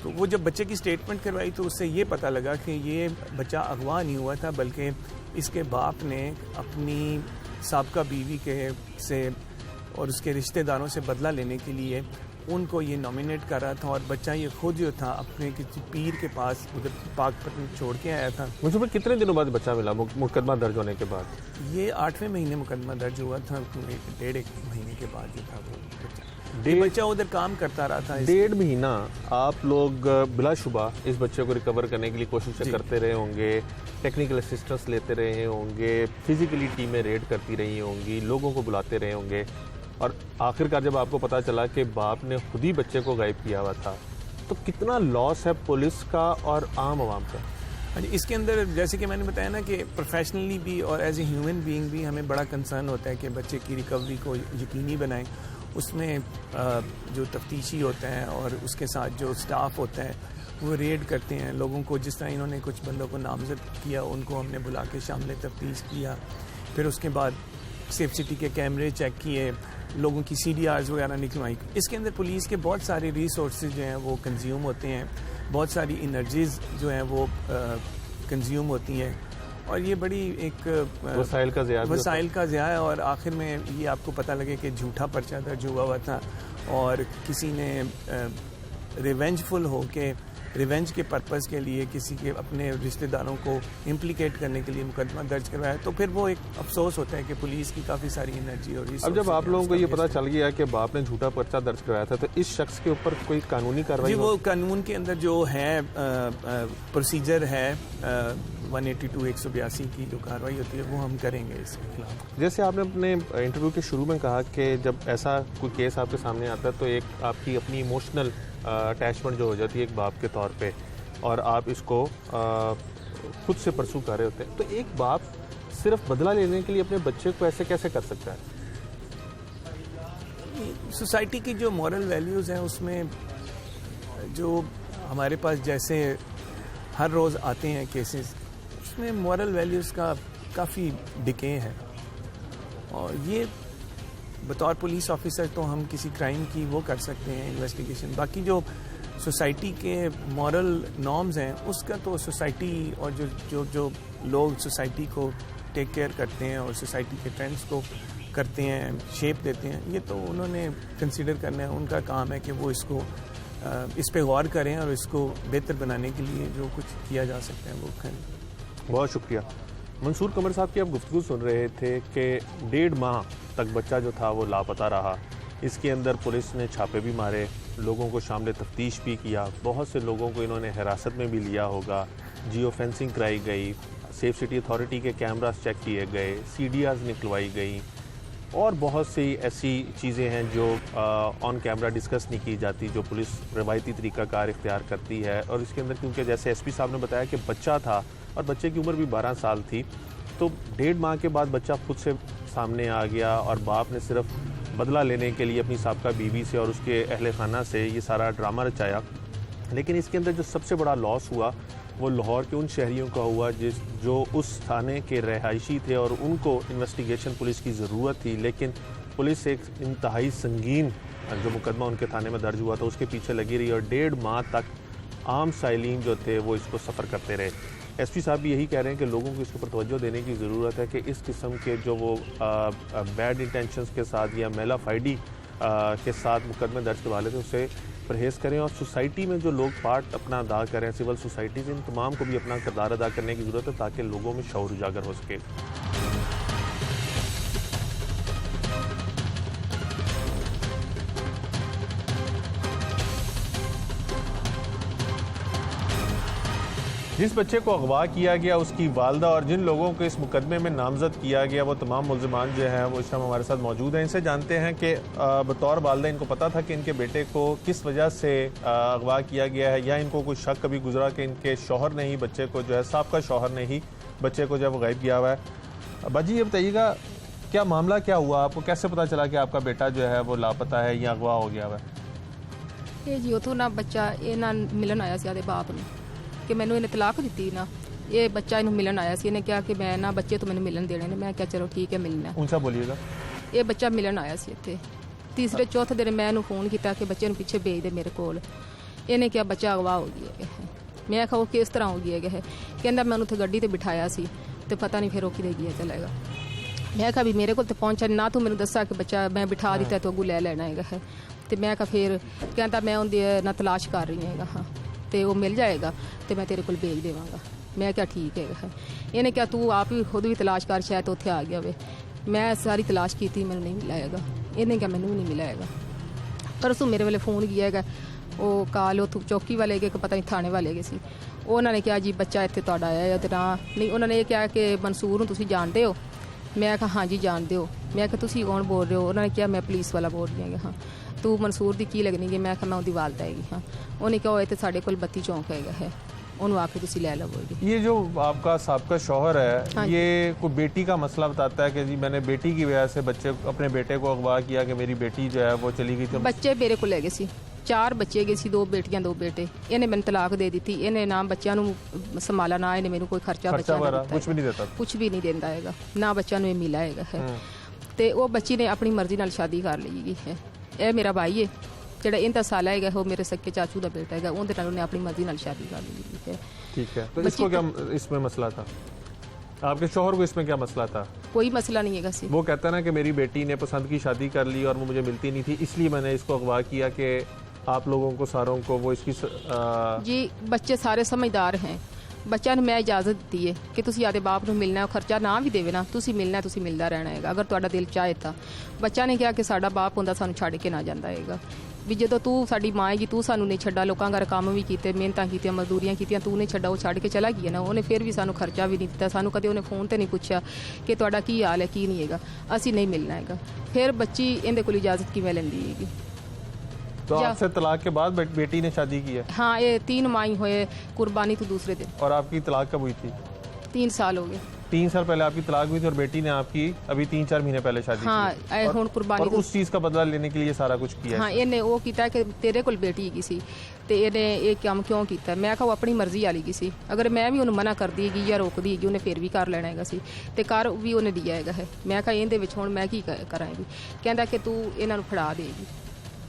तो वो जब बच्चे की स्टेटमेंट करवाई तो उससे ये पता लगा कि ये बच्चा अगवा नहीं हुआ था, बल्कि इसके बाप ने अपनी साबका बीवी के से और उसके रिश्तेदारों से बदला लेने के लिए उनको ये नॉमिनेट कर रहा था, और बच्चा ये खुद जो था अपने किसी पीर के पास उधर पाकपतन छोड़ के आया था। मुझे कितने दिनों बाद बच्चा मिला मुकदमा दर्ज होने के बाद? ये 8वें महीने मुकदमा दर्ज हुआ था, डेढ़ एक महीने के बाद जो था वो बच्चा उधर काम करता रहा था। 1.5 महीना आप लोग बिलाशुबा इस बच्चे को रिकवर करने के लिए कोशिश करते रहे होंगे, टेक्निकल असिस्टेंस लेते रहे होंगे, फिजिकली टीमें रेड करती रही होंगी, लोगों को बुलाते रहे होंगे, और आखिरकार जब आपको पता चला कि बाप ने खुद ही बच्चे को गायब किया हुआ था, तो कितना लॉस है पुलिस का और आम आवाम का? हाँ जी, इसके अंदर जैसे कि मैंने बताया ना कि प्रोफेशनली भी और एज ए ह्यूमन बीइंग भी हमें बड़ा कंसर्न होता है कि बच्चे की रिकवरी को यकीनी बनाएं। उसमें जो तफ्तीशी होता है और उसके साथ जो स्टाफ होता है वो रेड करते हैं लोगों को, जिस तरह इन्होंने कुछ बंदों को नामजद किया, उनको हमने बुला के शामिल तफ्तीश किया। फिर उसके बाद सेफ सिटी के कैमरे चेक किए, लोगों की CDRs वगैरह निकलवाई। इसके अंदर पुलिस के बहुत सारे रिसोर्सेज जो हैं वो कंज्यूम होते हैं, बहुत सारी एनर्जीज जो हैं वो कंज्यूम होती हैं, और ये बड़ी एक वसाइल का ज़िया है। और आखिर में ये आपको पता लगे कि झूठा पर्चा दर्ज हुआ था, और किसी ने रिवेंजफुल हो के रिवेंज के पर्पज़ के लिए किसी के अपने रिश्तेदारों को इम्प्लिकेट करने के लिए मुकदमा दर्ज करवाया, तो फिर वो एक अफसोस होता है कि पुलिस की काफ़ी सारी एनर्जी और अब जब आप लोगों को ये पता चल गया कि बाप ने झूठा पर्चा दर्ज कराया था, तो इस शख्स के ऊपर कोई कानूनी कार्रवाई? जी, वो कानून के अंदर जो है प्रोसीजर है 182 182 की जो कार्रवाई होती है वो हम करेंगे इसके खिलाफ। जैसे आपने अपने इंटरव्यू के शुरू में कहा कि जब ऐसा कोई केस आपके सामने आता है तो एक आपकी अपनी इमोशनल अटैचमेंट जो हो जाती है एक बाप के तौर पे, और आप इसको खुद से परसू कर रहे होते हैं, तो एक बाप सिर्फ बदला लेने के लिए अपने बच्चे को ऐसे कैसे कर सकता है? सोसाइटी की जो मॉरल वैल्यूज़ हैं उसमें जो हमारे पास जैसे हर रोज़ आते हैं केसेस, उसमें मॉरल वैल्यूज़ का काफ़ी डिके है, और ये बतौर पुलिस ऑफिसर तो हम किसी क्राइम की वो कर सकते हैं इन्वेस्टिगेशन, बाकी जो सोसाइटी के मॉरल नॉर्म्स हैं उसका तो सोसाइटी और जो लोग सोसाइटी को टेक केयर करते हैं और सोसाइटी के ट्रेंड्स को करते हैं, शेप देते हैं, ये तो उन्होंने कंसीडर करना है, उनका काम है कि वो इसको इस पे गौर करें और इसको बेहतर बनाने के लिए जो कुछ किया जा सकता है वो करें। बहुत शुक्रिया। मंसूर कमर साहब की आप गुफ्तगू सुन रहे थे कि 1.5 माह तक बच्चा जो था वो लापता रहा। इसके अंदर पुलिस ने छापे भी मारे, लोगों को शामिल तफ्तीश भी किया, बहुत से लोगों को इन्होंने हिरासत में भी लिया होगा, जियो फेंसिंग कराई गई, सेफ सिटी अथॉरिटी के कैमरास चेक किए गए, CDRs निकलवाई गई, और बहुत सी ऐसी चीज़ें हैं जो ऑन कैमरा डिस्कस नहीं की जाती, जो पुलिस रवायती तरीक़ाकार इख्तियार करती है। और इसके अंदर क्योंकि जैसे SP साहब ने बताया कि बच्चा था और बच्चे की उम्र भी 12 साल थी, तो 1.5 माह के बाद बच्चा खुद से सामने आ गया, और बाप ने सिर्फ बदला लेने के लिए अपनी साबका बीवी से और उसके अहले खाना से ये सारा ड्रामा रचाया। लेकिन इसके अंदर जो सबसे बड़ा लॉस हुआ वो लाहौर के उन शहरियों का हुआ जो उस थाने के रहायशी थे और उनको इन्वेस्टिगेशन पुलिस की ज़रूरत थी, लेकिन पुलिस एक इंतहाई संगीन जो मुकदमा उनके थाने में दर्ज हुआ था उसके पीछे लगी रही और 1.5 माह तक आम साइलिन जो थे वो इसको सफ़र करते रहे। एसपी साहब भी यही कह रहे हैं कि लोगों को इसके ऊपर तवज्जो देने की ज़रूरत है कि इस किस्म के जो वो बैड इंटेंशंस के साथ या मेला फाइडी के साथ मुकदमे दर्ज करवा थे उससे परहेज़ करें और सोसाइटी में जो लोग पार्ट अपना अदा करें, सिविल सोसाइटीज़, इन तमाम को भी अपना किरदार अदा करने की ज़रूरत है ताकि लोगों में शऊर उजागर हो सके। जिस बच्चे को अगवा किया गया उसकी वालदा और जिन लोगों को इस मुकदमे में नामजद किया गया वो तमाम मुल्ज़िमान जो हैं वो इस टाइम हमारे साथ मौजूद हैं। इनसे जानते हैं कि बतौर वालदा इनको पता था कि इनके बेटे को किस वजह से अगवा किया गया है या इनको कोई शक कभी गुजरा कि इनके शौहर ने ही बच्चे को जो है साबका शौहर ने ही बच्चे को जो है वो गायब किया हुआ है। बाजी ये बताइएगा क्या मामला क्या हुआ, आपको कैसे पता चला कि आपका बेटा जो है वो लापता है या अगवा हो गया हुआ है? ये जी उतों ना बच्चा ये ना मिलन आया सी आदे बाप ਨੂੰ ਕਿ ਮੈਨੂੰ ਇਹਨੇ ਤਲਾਕ ਦਿੱਤੀ ਨਾ, ਇਹ ਬੱਚਾ ਇਹਨੂੰ ਮਿਲਣ ਆਇਆ ਸੀ। ਇਹਨੇ ਕਿਹਾ ਕਿ ਮੈਂ ਨਾ ਬੱਚੇ ਤੋਂ ਮੈਨੂੰ ਮਿਲਣ ਦੇਣੇ ਨੇ। ਮੈਂ ਕਿਹਾ ਚਲੋ ਠੀਕ ਹੈ ਮਿਲਣਾ। ऊंचा बोलिएगा। ਇਹ ਬੱਚਾ ਮਿਲਣ ਆਇਆ ਸੀ ਇੱਥੇ। ਤੀਸਰੇ ਚੌਥੇ ਦਿਨ ਮੈਂ ਇਹਨੂੰ ਫੋਨ ਕੀਤਾ ਕਿ ਬੱਚੇ ਨੂੰ ਪਿੱਛੇ ਭੇਜ ਦੇ ਮੇਰੇ ਕੋਲ। ਇਹਨੇ ਕਿਹਾ ਬੱਚਾ ਅਗਵਾ ਹੋ ਗਿਆ ਹੈ। ਮੈਂ ਕਿਹਾ ਉਹ ਕਿਸ ਤਰ੍ਹਾਂ ਹੋ ਗਿਆ ਹੈ? ਕਹਿੰਦਾ ਮੈਂ ਉਹਨੂੰ ਉੱਥੇ ਗੱਡੀ ਤੇ ਬਿਠਾਇਆ ਸੀ ਤੇ ਪਤਾ ਨਹੀਂ ਫਿਰ ਉਹ ਕਿਤੇ ਗਿਆ ਚਲੇਗਾ। ਮੈਂ ਕਿਹਾ ਵੀ ਮੇਰੇ ਕੋਲ ਤੇ ਪਹੁੰਚਾ ਨਾ, ਤੂੰ ਮੈਨੂੰ ਦੱਸਾ ਕਿ ਬੱਚਾ ਮੈਂ ਬਿਠਾ ਦਿੱਤਾ ਤੂੰ ਅੱਗੂ ਲੈ ਲੈਣਾ ਹੈਗਾ ਹੈ। ਤੇ ਮੈਂ ਕਿਹਾ ਫਿਰ ਕਹਿੰਦਾ ਮੈਂ ਉਹਦੀ ਨਾ ਤਲਾਸ਼ ਕਰ ਰਹੀ ਹੈਗਾ ਹਾਂ ਤੇ ਉਹ ਮਿਲ ਜਾਏਗਾ ਤੇ ਮੈਂ ਤੇਰੇ ਕੋਲ ਭੇਜ ਦੇਵਾਂਗਾ। ਮੈਂ ਕਿਹਾ ਠੀਕ ਹੈਗਾ। ਇਹਨੇ ਕਿਹਾ ਤੂੰ ਆਪ ਹੀ ਖੁਦ ਵੀ ਤਲਾਸ਼ ਕਰ, ਸ਼ਾਇਦ ਉੱਥੇ ਆ ਗਿਆ ਹੋਵੇ। ਮੈਂ ਸਾਰੀ ਤਲਾਸ਼ ਕੀਤੀ, ਮੈਨੂੰ ਨਹੀਂ ਮਿਲਿਆ ਹੈਗਾ। ਇਹਨੇ ਕਿਹਾ ਮੈਨੂੰ ਵੀ ਨਹੀਂ ਮਿਲਿਆ ਹੈਗਾ। ਪਰਸੋਂ ਮੇਰੇ ਵੇਲੇ ਫੋਨ ਗਿਆ ਹੈਗਾ, ਉਹ ਕਾਲ ਉੱਥੋਂ ਚੌਕੀ ਵਾਲੇ ਗਏ ਕਿ ਪਤਾ ਨਹੀਂ ਥਾਣੇ ਵਾਲੇ ਗਏ ਸੀ। ਉਹਨਾਂ ਨੇ ਕਿਹਾ ਜੀ ਬੱਚਾ ਇੱਥੇ ਤੁਹਾਡਾ ਆਇਆ ਹੈ ਤੇ ਨਾ ਨਹੀਂ, ਉਹਨਾਂ ਨੇ ਇਹ ਕਿਹਾ ਕਿ ਮਨਸੂਰ ਨੂੰ ਤੁਸੀਂ ਜਾਣਦੇ ਹੋ? ਮੈਂ ਕਿਹਾ ਹਾਂਜੀ ਜਾਣਦੇ ਹੋ। ਮੈਂ ਕਿਹਾ ਤੁਸੀਂ ਕੌਣ ਬੋਲ ਰਹੇ ਹੋ? ਉਹਨਾਂ ਨੇ ਕਿਹਾ ਮੈਂ ਪੁਲਿਸ ਵਾਲਾ ਬੋਲ ਰਹੀ ਹਾਂ। ਹਾਂ ਤੂੰ ਮਨਸੂਰ ਦੀ ਕੀ ਲੱਗਣੀ ਗੀ? ਮੈਂ ਕਿਹਾ ਮੈਂ ਉਹਦੀ ਵਾਲਦਾ ਹੈਗੀ ਹਾਂ। ਉਹਨੇ ਕਿਹਾ ਉਹ ਇੱਥੇ ਸਾਡੇ ਕੋਲ 32 ਚੌਂਕ ਹੈਗਾ ਹੈ, ਉਹਨੂੰ आके तुसी ले लवोगे। ये जो आपका साबका शौहर है, हाँ ये कोई बेटी का मसला बताता है कि जी मैंने बेटी की वजह से बच्चे अपने बेटे को अगवा किया कि मेरी बेटी जो है वो चली गई थी। ਬੱਚੇ ਮੇਰੇ ਕੋਲ ਲੈ ਗਏ ਸੀ, 4 ਬੱਚੇ ਗਏ ਸੀ, 2 ਬੇਟੀਆਂ 2 ਬੇਟੇ। ਇਹਨੇ ਮੈਨੂੰ ਤਲਾਕ ਦੇ ਦਿੱਤੀ। ਇਹਨੇ ਨਾ ਬੱਚਿਆਂ ਨੂੰ ਸੰਭਾਲਾ, ਨਾ ਇਹਨੇ ਮੈਨੂੰ ਕੋਈ ਖਰਚਾ ਬੱਚਾ ਦਾ ਦਿੱਤਾ, ਕੁਝ ਵੀ ਨਹੀਂ ਦਿੱਤਾ, ਕੁਝ ਵੀ ਨਹੀਂ ਦਿੰਦਾ ਹੈਗਾ, ਨਾ ਬੱਚਿਆਂ ਨੂੰ ਇਹ ਮਿਲਾ ਹੈਗਾ ਹੈ। ਤੇ ਉਹ ਬੱਚੀ ਨੇ ਆਪਣੀ ਮਰਜ਼ੀ ਨਾਲ ਸ਼ਾਦੀ ਕਰ ਲਈ ਗਈ ਹੈ। ਇਹ ਮੇਰਾ ਭਾਈ ਹੈ ਜਿਹੜਾ ਇਹਦਾ ਸਾਲਾ ਹੈਗਾ, ਉਹ ਮੇਰੇ ਸਕੇ ਚਾਚੂ ਦਾ ਬੇਟਾ ਹੈਗਾ, ਉਹਦੇ ਨਾਲ ਉਹਨੇ ਆਪਣੀ ਮਰਜ਼ੀ ਨਾਲ ਸ਼ਾਦੀ ਕਰ ਲਈ ਹੈ। ठीक है, तो इसको क्या इसमें मसला था? आपके शौहर को इसमें क्या मसला था? कोई मसला नहीं है। वो कहता है ना कि मेरी बेटी ने पसंद की शादी कर ली और वो मुझे मिलती नहीं थी, इसलिए मैंने इसको अगवा किया कि आप लोगों को सारों को वो इसकी जी बच्चे सारे समझदार हैं। ਬੱਚਿਆਂ ਨੂੰ ਮੈਂ ਇਜਾਜ਼ਤ ਦਿੱਤੀ ਹੈ ਕਿ ਤੁਸੀਂ ਆਦੇ ਬਾਪ ਨੂੰ ਮਿਲਣਾ, ਖਰਚਾ ਨਾ ਵੀ ਦੇਵੇ ਨਾ, ਤੁਸੀਂ ਮਿਲਣਾ, ਤੁਸੀਂ ਮਿਲਦਾ ਰਹਿਣਾ ਹੈਗਾ ਅਗਰ ਤੁਹਾਡਾ ਦਿਲ ਚਾਹੇ ਤਾਂ। ਬੱਚਾ ਨੇ ਕਿਹਾ ਕਿ ਸਾਡਾ ਬਾਪ ਹੁੰਦਾ ਸਾਨੂੰ ਛੱਡ ਕੇ ਨਾ ਜਾਂਦਾ ਹੈਗਾ, ਵੀ ਜਦੋਂ ਤੂੰ ਸਾਡੀ ਮਾਂ ਹੈਗੀ ਤੂੰ ਸਾਨੂੰ ਨਹੀਂ ਛੱਡਾ, ਲੋਕਾਂ ਘਰ ਕੰਮ ਵੀ ਕੀਤੇ, ਮਿਹਨਤਾਂ ਕੀਤੀਆਂ, ਮਜ਼ਦੂਰੀਆਂ ਕੀਤੀਆਂ, ਤੂੰ ਨਹੀਂ ਛੱਡਾ, ਉਹ ਛੱਡ ਕੇ ਚਲਾ ਗਿਆ ਨਾ। ਉਹਨੇ ਫਿਰ ਵੀ ਸਾਨੂੰ ਖਰਚਾ ਵੀ ਨਹੀਂ ਦਿੱਤਾ, ਸਾਨੂੰ ਕਦੇ ਉਹਨੇ ਫੋਨ ਤੇ ਨਹੀਂ ਪੁੱਛਿਆ ਕਿ ਤੁਹਾਡਾ ਕੀ ਹਾਲ ਹੈ ਕੀ ਨਹੀਂ ਹੈਗਾ, ਅਸੀਂ ਨਹੀਂ ਮਿਲਣਾ ਹੈਗਾ। ਫਿਰ ਬੱਚੀ ਇਹਦੇ ਕੋਲ ਇਜਾਜ਼ਤ ਕਿਵੇਂ ਲੈਂਦੀ ਹੈਗੀ? तो आपसे तलाक के बाद बेटी ने शादी की है? हाँ, ये 3 माही हुए कुर्बानी तो दूसरे दिन। और आपकी तलाक कब हुई थी? 3 साल हो गए। 3 साल पहले आपकी तलाक हुई थी और बेटी ने आपकी अभी 3-4 महीने पहले शादी हाँ, की। हुण कुर्बानी और उस चीज़ का बदला लेने के लिए सारा कुछ किया। हाँ, ਇਹਨੇ ਉਹ ਕੀਤਾ ਕਿ ਤੇਰੇ ਕੋਲ ਬੇਟੀ ਹੈਗੀ ਸੀ ਤੇ ਇਹਨੇ ਇਹ ਕੰਮ ਕਿਉਂ ਕੀਤਾ? ਮੈਂ ਕਿਹਾ ਉਹ ਆਪਣੀ ਮਰਜ਼ੀ ਵਾਲੀ ਗਈ ਸੀ, ਅਗਰ ਮੈਂ ਵੀ ਉਹਨੂੰ ਮਨਾ ਕਰਦੀ ਹੈਗੀ ਜਾਂ ਰੋਕਦੀ ਹੈਗੀ ਉਹਨੇ ਫਿਰ ਵੀ ਕਰ ਲੈਣਾ ਹੈਗਾ ਸੀ ਤੇ ਕਰ ਵੀ ਉਹਨੇ ਦਿਆ ਹੈਗਾ ਹੈ। ਮੈਂ ਕਿਹਾ ਇਹਦੇ ਵਿੱਚ ਹੁਣ ਮੈਂ ਕੀ ਕਰਾਂਗੀ? ਕਹਿੰਦਾ ਕਿ ਤੂੰ ਇਹਨਾਂ ਨੂੰ ਫੜਾ ਦੇਗੀ।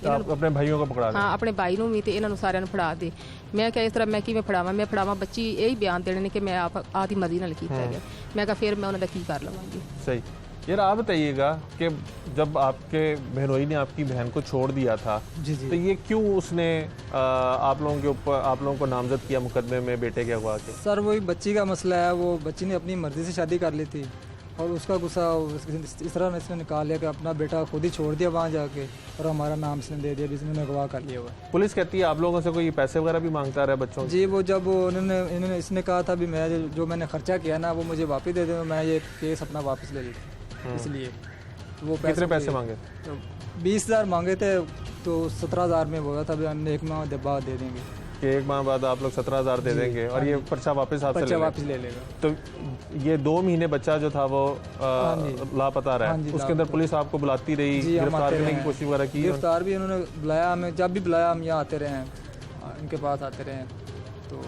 आप अपने भाइयों को पकड़ा हाँ, अपने भाई ਨੂੰ ਵੀ ਤੇ ਇਹਨਾਂ ਨੂੰ ਸਾਰਿਆਂ ਨੂੰ ਫੜਾ ਦੇ। ਮੈਂ ਕਿਹਾ ਇਸ ਤਰ੍ਹਾਂ ਮੈਂ ਕਿਵੇਂ ਫੜਾਵਾਂ? ਮੈਂ ਫੜਾਵਾਂ ਬੱਚੀ ਇਹੀ ਬਿਆਨ ਦੇਣੇ ਨੇ ਕਿ ਮੈਂ ਆਦੀ ਮਰਜ਼ੀ ਨਾਲ ਕੀਤਾ ਹੈਗਾ। ਮੈਂ ਕਿਹਾ ਫਿਰ ਮੈਂ ਉਹਨਾਂ ਦਾ ਕੀ ਕਰ ਲਵਾਂਗੀ? सही। यार आप बताइएगा कि जब आपके बहनोई ने आपकी बहन को छोड़ दिया था तो ये क्यों उसने आप लोगों के ऊपर आप लोगों को नामजद किया मुकदमे में बेटे के अगवा के? सर वही बच्ची का मसला है, वो बच्ची ने अपनी मर्जी से शादी कर ली थी और उसका गुस्सा इस तरह इसने निकाल लिया कि अपना बेटा खुद ही छोड़ दिया वहाँ जाके और हमारा नाम इसने दे दिया, जिसने अगवा कर लिया हुआ। पुलिस कहती है आप लोगों से कोई पैसे वगैरह भी मांगता रहा बच्चों जी, वो जब इन्होंने इसने कहा था भी मैं जो मैंने खर्चा किया ना वो मुझे वापस दे दो, मैं ये केस अपना वापस ले लेती, इसलिए वो कितने पैसे मांगे? तो 20,000 मांगे थे तो 17,000 में हुआ था, हमने 1 माह बाद दे देंगे कि 1 माह बाद आप लोग 17,000 दे देंगे और ये पर्चा वापस आपसे वापस ले लेगा। तो ये 2 महीने बच्चा जो था वो लापता रहा है, उसके अंदर पुलिस आपको बुलाती रही, गिरफ्तार करने की कोशिश वगैरह की? गिरफ्तार भी उन्होंने बुलाया हमें, जब भी बुलाया हम यहाँ आते रहे हैं, इनके पास आते रहे हैं, तो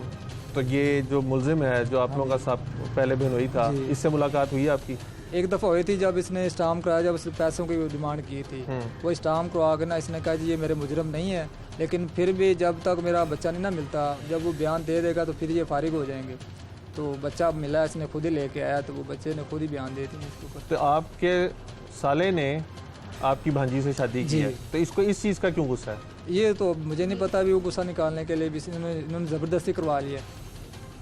तो ये जो मुलजिम है, जो आप लोगों का साथ पहले बिनोई था, इससे मुलाकात हुई आपकी? एक दफ़ा हुई थी जब इसने स्टाम्प कराया, जब उसने पैसों की डिमांड की थी। वो स्टाम्प करवा के ना इसने कहा जी ये मेरे मुजरम नहीं है, लेकिन फिर भी जब तक मेरा बच्चा नहीं ना मिलता, जब वो बयान दे देगा तो फिर ये फारिग हो जाएंगे। तो बच्चा मिला, इसने खुद ही लेके आया, तो वो बच्चे ने खुद ही बयान दे दिए इसके ऊपर। तो आपके साले ने आपकी भांजी से शादी की है, तो इसको इस चीज़ का क्यों गुस्सा है? ये तो मुझे नहीं पता, भी वो गुस्सा निकालने के लिए भी इन्होंने ज़बरदस्ती करवा लिया।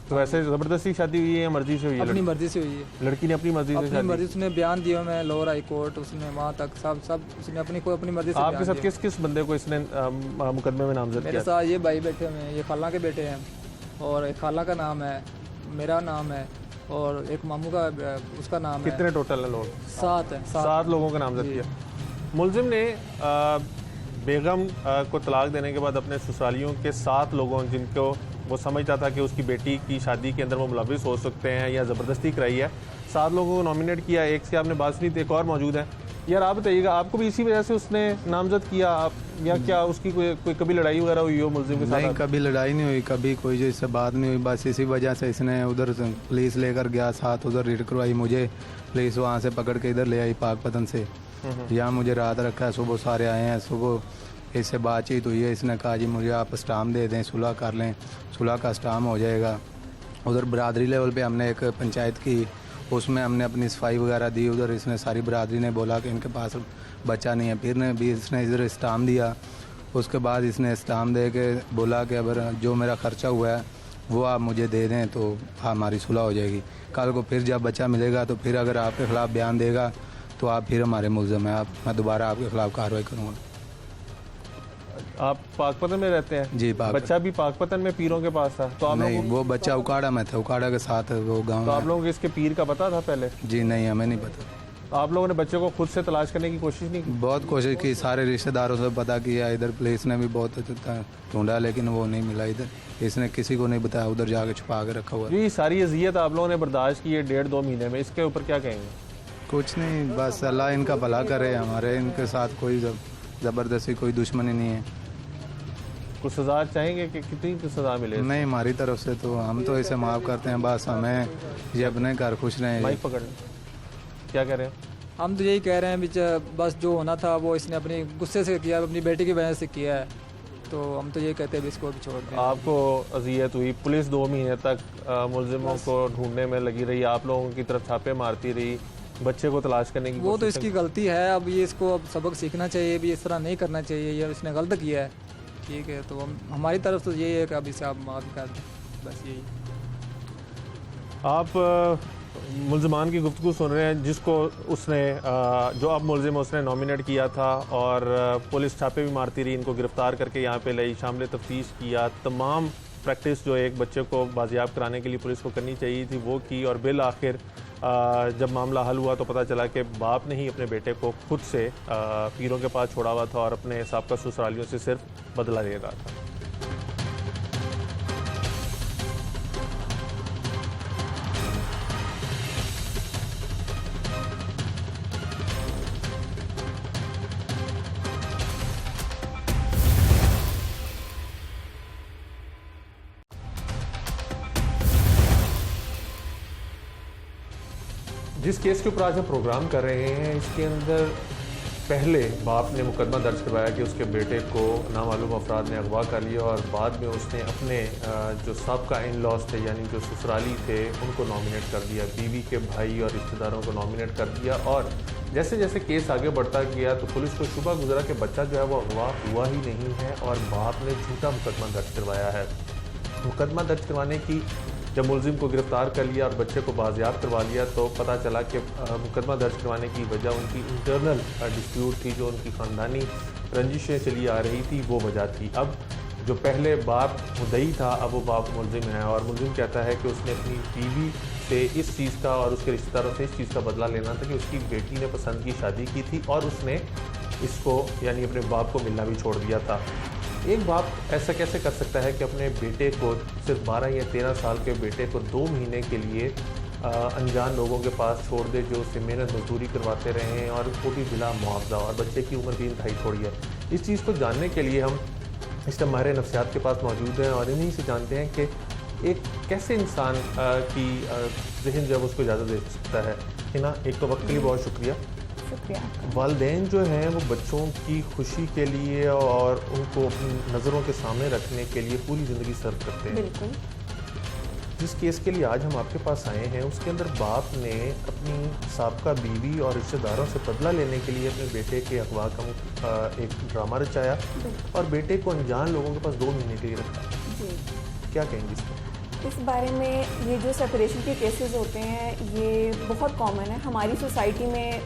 तो वैसे ज़बरदस्ती शादी हुई है या मर्जी से हुई है? अपनी मर्जी से हुई है। लड़की ने अपनी मर्जी से अपनी शादी? मर्जी, उसने बयान दिया, मैं लोअर हाई कोर्ट, उसने वहाँ तक सब उसने अपनी मर्जी से। आपके साथ किस किस बंदे को इसने मुकदमे में नामजद मेरे किया? साथ ये भाई बैठे हुए हैं, ये खाला के बेटे हैं, और एक खाला का नाम है, मेरा नाम है, और एक मामू का उसका नाम है। कितने टोटल है लोग? 7 है। 7 लोगों का नामजद किया। मुलजिम ने बेगम को तलाक देने के बाद अपने ससुरालियों के 7 लोगों, जिनको वो समझता था कि उसकी बेटी की शादी के अंदर वो मुलविस हो सकते हैं या ज़बरदस्ती कराई है, 7 लोगों को नॉमिनेट किया। एक से आपने बात सुनी, एक और मौजूद है। यार आप बताइएगा, आपको भी इसी वजह से उसने नामजद किया आप, या क्या उसकी कोई कभी लड़ाई वगैरह हुई हो मुलजिम के साथ? नहीं, कभी लड़ाई नहीं हुई, कभी कोई जैसे बात नहीं हुई। बस इसी वजह से इसने उधर पुलिस लेकर गया, साथ उधर रीड करवाई, मुझे पुलिस वहाँ से पकड़ के इधर ले आई पाकपतन से। यहाँ मुझे रात रखा है, सुबह सारे आए हैं, सुबह इससे बातचीत हुई है। इसने कहा जी मुझे आप स्टाम्प दे दें, सुलह कर लें, सुलह का स्टाम्प हो जाएगा। उधर बरादरी लेवल पे हमने एक पंचायत की, उसमें हमने अपनी सफाई वगैरह दी। उधर इसने सारी बरादरी ने बोला कि इनके पास बच्चा नहीं है। फिर ने भी इसने इधर स्टाम्प दिया। उसके बाद इसने स्टाम्प दे के बोला कि अगर जो मेरा खर्चा हुआ है वो आप मुझे दे दें तो हमारी सुलह हो जाएगी। कल को फिर जब बच्चा मिलेगा तो फिर अगर आपके ख़िलाफ़ बयान देगा तो आप फिर हमारे मुलज़िम हैं, मैं दोबारा आपके ख़िलाफ़ कार्रवाई करूँगा। आप पाकपतन में रहते हैं? जी, बच्चा भी पाकपतन में पीरों के पास था? तो आप नहीं, वो बच्चा उकाड़ा में था, उकाड़ा के साथ वो गाँव। तो आप लोगों को इसके पीर का पता था पहले? जी नहीं, हमें नहीं पता। तो आप लोगों ने बच्चे को खुद से तलाश करने की कोशिश नहीं की? बहुत कोशिश की, सारे रिश्तेदारों से पता किया, इधर पुलिस ने भी बहुत ढूंढा, लेकिन वो नहीं मिला। इधर इसने किसी को नहीं बताया, उधर जाके छुपा के रखा हुआ। जी, सारी अजियत आप लोगों ने बर्दाश्त की है 1.5-2 महीने में, इसके ऊपर क्या कहेंगे? कुछ नहीं, बस अल्लाह इनका भला करे। हमारे इनके साथ कोई ज़बरदस्ती कोई दुश्मनी नहीं है। कुछ सज़ा चाहेंगे कि कितनी सज़ा मिले? नहीं, हमारी तरफ से तो हम तो इसे माफ़ करते हैं, बस हमें ये अपने घर खुश रहें। माइक पकड़ लें। क्या कह रहे हैं? हम तो यही कह रहे हैं बस जो होना था वो इसने अपनी गुस्से से किया, अपनी बेटी की वजह से किया है, तो हम तो ये कहते हैं इसको भी छोड़ दें। आपको अजियत हुई, पुलिस 2 महीने तक मुलजिमों को ढूंढने में लगी रही, आप लोगों की तरफ छापे मारती रही, बच्चे को तलाश करने की वो तो इसकी गलती है। अब ये इसको अब सबक सीखना चाहिए, भी इस तरह नहीं करना चाहिए, ये इसने गलत किया है, ठीक है। तो हमारी तरफ तो यही है कि अब इसे आप माफ़ कर दें, बस यही। आप मुलजमान की गुफ्तगू सुन रहे हैं, जिसको उसने जो अब मुलजिम है उसने नॉमिनेट किया था, और पुलिस छापे भी मारती रही, इनको गिरफ्तार करके यहाँ पे लाई, शामिल तफ्तीश किया, तमाम प्रैक्टिस जो एक बच्चे को बाजियाब कराने के लिए पुलिस को करनी चाहिए थी वो की, और बिल आखिर जब मामला हल हुआ तो पता चला कि बाप ने ही अपने बेटे को खुद से पीरों के पास छोड़ा हुआ था और अपने साबका ससुरालियों से सिर्फ बदला ले रहा था। जिस केस के ऊपर आज हम प्रोग्राम कर रहे हैं, इसके अंदर पहले बाप ने मुकदमा दर्ज करवाया कि उसके बेटे को नामालूम अफराद ने अगवा कर लिया, और बाद में उसने अपने जो साबका इन लॉज थे यानी जो ससुराली थे उनको नॉमिनेट कर दिया, बीवी के भाई और रिश्तेदारों को नॉमिनेट कर दिया। और जैसे जैसे केस आगे बढ़ता गया तो पुलिस को शुबा गुजरा कि बच्चा जो है वो अगवा हुआ ही नहीं है, और बाप ने झूठा मुकदमा दर्ज करवाया है। मुकदमा दर्ज करवाने की जब मुलजिम को गिरफ्तार कर लिया और बच्चे को बाजियाब करवा लिया तो पता चला कि मुकदमा दर्ज करवाने की वजह उनकी इंटरनल डिस्प्यूट थी, जो उनकी ख़ानदानी रंजिशें चली आ रही थी वो वजह थी। अब जो पहले बाप मुद्दई था अब वो बाप मुलजिम है, और मुलजिम कहता है कि उसने अपनी बीवी से इस चीज़ का और उसके रिश्तेदारों से इस चीज़ का बदला लेना था कि उसकी बेटी ने पसंद की शादी की थी और उसने इसको यानी अपने बाप को मिलना भी छोड़ दिया था। एक बाप ऐसा कैसे कर सकता है कि अपने बेटे को, सिर्फ 12 या 13 साल के बेटे को 2 महीने के लिए अनजान लोगों के पास छोड़ दे, जो उससे मेहनत मजदूरी करवाते रहे हैं और वो भी बिला मुआवजा, और बच्चे की उम्र भी इंतहाई थोड़ी है। इस चीज़ को जानने के लिए हम इस टाइम माहिर नफ्सियात के पास मौजूद हैं और इन्हीं से जानते हैं कि एक कैसे इंसान की जहन जो है उसको इजाज़त दे सकता है हिना? एक तो वक्त के लिए बहुत शुक्रिया। वालिदैन जो हैं वो बच्चों की खुशी के लिए और उनको अपनी नज़रों के सामने रखने के लिए पूरी ज़िंदगी सर्व करते हैं। बिल्कुल। जिस केस के लिए आज हम आपके पास आए हैं उसके अंदर बाप ने अपनी साबका बीवी और रिश्तेदारों से बदला लेने के लिए अपने बेटे के अगवा का एक ड्रामा रचाया और बेटे को अनजान लोगों के पास 2 महीने के लिए रखा। जी, क्या कहेंगे इस पर? इस बारे में ये जो सेपरेशन के केसेस होते हैं ये बहुत कॉमन है हमारी सोसाइटी में,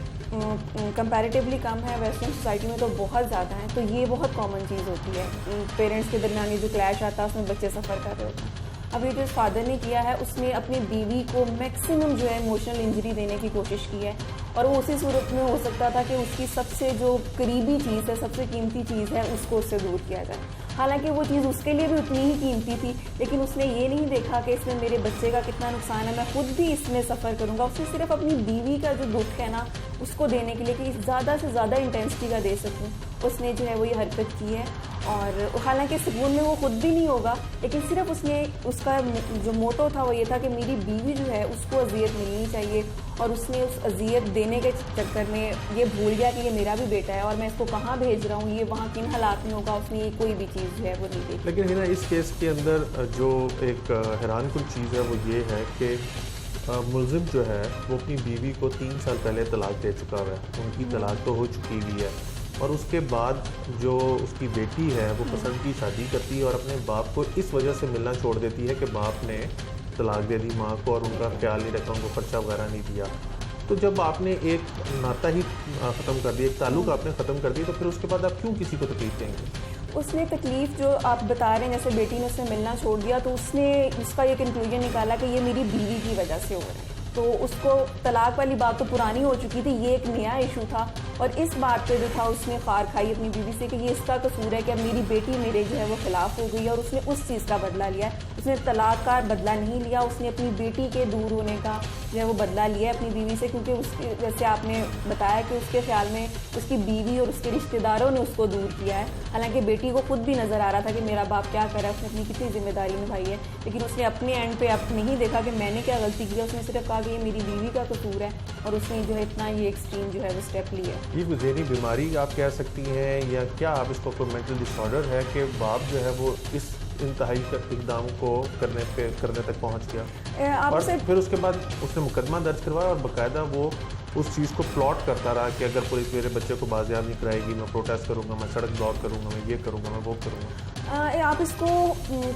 कंपैरेटिवली कम है, वेस्टर्न सोसाइटी में तो बहुत ज़्यादा है। तो ये बहुत कॉमन चीज़ होती है, पेरेंट्स के दरमियान ये जो क्लैश आता है उसमें बच्चे सफ़र कर रहे होते हैं। अब ये जो इस फादर ने किया है उसने अपनी बीवी को मैक्सिमम जो है इमोशनल इंजरी देने की कोशिश की है और वो उसी सूरत में हो सकता था कि उसकी सबसे जो करीबी चीज़ है, सबसे कीमती चीज़ है, उसको उससे दूर किया जाए। हालांकि वो चीज़ उसके लिए भी उतनी ही कीमती थी, लेकिन उसने ये नहीं देखा कि इसमें मेरे बच्चे का कितना नुकसान है, मैं खुद भी इसमें सफ़र करूँगा। उसने सिर्फ अपनी बीवी का जो दुख है ना उसको देने के लिए कि ज़्यादा से ज़्यादा इंटेंसिटी का दे सकूँ, उसने जो है वो ये हरकत की है। और हालांकि सुकून में वो खुद भी नहीं होगा, लेकिन सिर्फ उसने उसका जो मोटो था वो ये था कि मेरी बीवी जो है उसको अजियत मिलनी चाहिए और उसने उस अजियत देने के चक्कर में ये भूल गया कि ये मेरा भी बेटा है और मैं इसको कहाँ भेज रहा हूँ, ये वहाँ किन हालात में होगा, उसने ये कोई भी चीज़ जो है वो नहीं देखी। लेकिन हिना इस केस के अंदर जो एक हैरानकुन चीज़ है वो ये है कि मुलजिम जो है वो अपनी बीवी को 3 साल पहले तलाक दे चुका है, उनकी तलाक तो हो चुकी हुई है और उसके बाद जो उसकी बेटी है वो पसंद की शादी करती है और अपने बाप को इस वजह से मिलना छोड़ देती है कि बाप ने तलाक दे दी माँ को और उनका ख्याल नहीं रखा, उनको खर्चा वगैरह नहीं दिया। तो जब आपने एक नाता ही ख़त्म कर दिया, एक ताल्लुक आपने ख़त्म कर दिया, तो फिर उसके बाद आप क्यों किसी को तकलीफ देंगे? उसने तकलीफ़ जो आप बता रहे हैं, जैसे बेटी ने उससे मिलना छोड़ दिया तो उसने उसका ये कंक्लूजन निकाला कि ये मेरी बीवी की वजह से हो रहा है। तो उसको तलाक वाली बात तो पुरानी हो चुकी थी, ये एक नया इशू था और इस बात पे जो था उसने खार खाई अपनी बीवी से कि ये इसका कसूर है कि अब मेरी बेटी मेरे जो है वो खिलाफ हो गई है और उसने उस चीज़ का बदला लिया है। उसने तलाक का बदला नहीं लिया, उसने अपनी बेटी के दूर होने का जो है वो बदला लिया है अपनी बीवी से, क्योंकि उसके जैसे आपने बताया कि उसके ख्याल में उसकी बीवी और उसके रिश्तेदारों ने उसको दूर किया है। हालांकि बेटी को खुद भी नज़र आ रहा था कि मेरा बाप क्या कर रहा है, उसने अपनी कितनी जिम्मेदारी निभाई है, लेकिन उसने अपने एंड पे अब नहीं देखा कि मैंने क्या गलती की है। उसने सिर्फ कहा कि ये मेरी बीवी का कसूर है और उसने जो है इतना ये एक्सट्रीम जो है वो स्टेप लिया है। ये ज़हनी बीमारी आप कह सकती हैं या क्या आप इसको कोई मेंटल डिसऑर्डर है कि बाप जो है वो इस इंतहाई इकदाम को करने तक पहुंच गया और फिर उसके बाद उसने मुकदमा दर्ज करवाया और बाकायदा वो उस चीज़ को प्लॉट करता रहा कि अगर पुलिस मेरे बच्चे को बाजियाब नहीं कराएगी, मैं प्रोटेस्ट करूंगा, मैं सड़क ब्लॉक करूंगा, मैं ये करूंगा, मैं वो करूंगा। आप इसको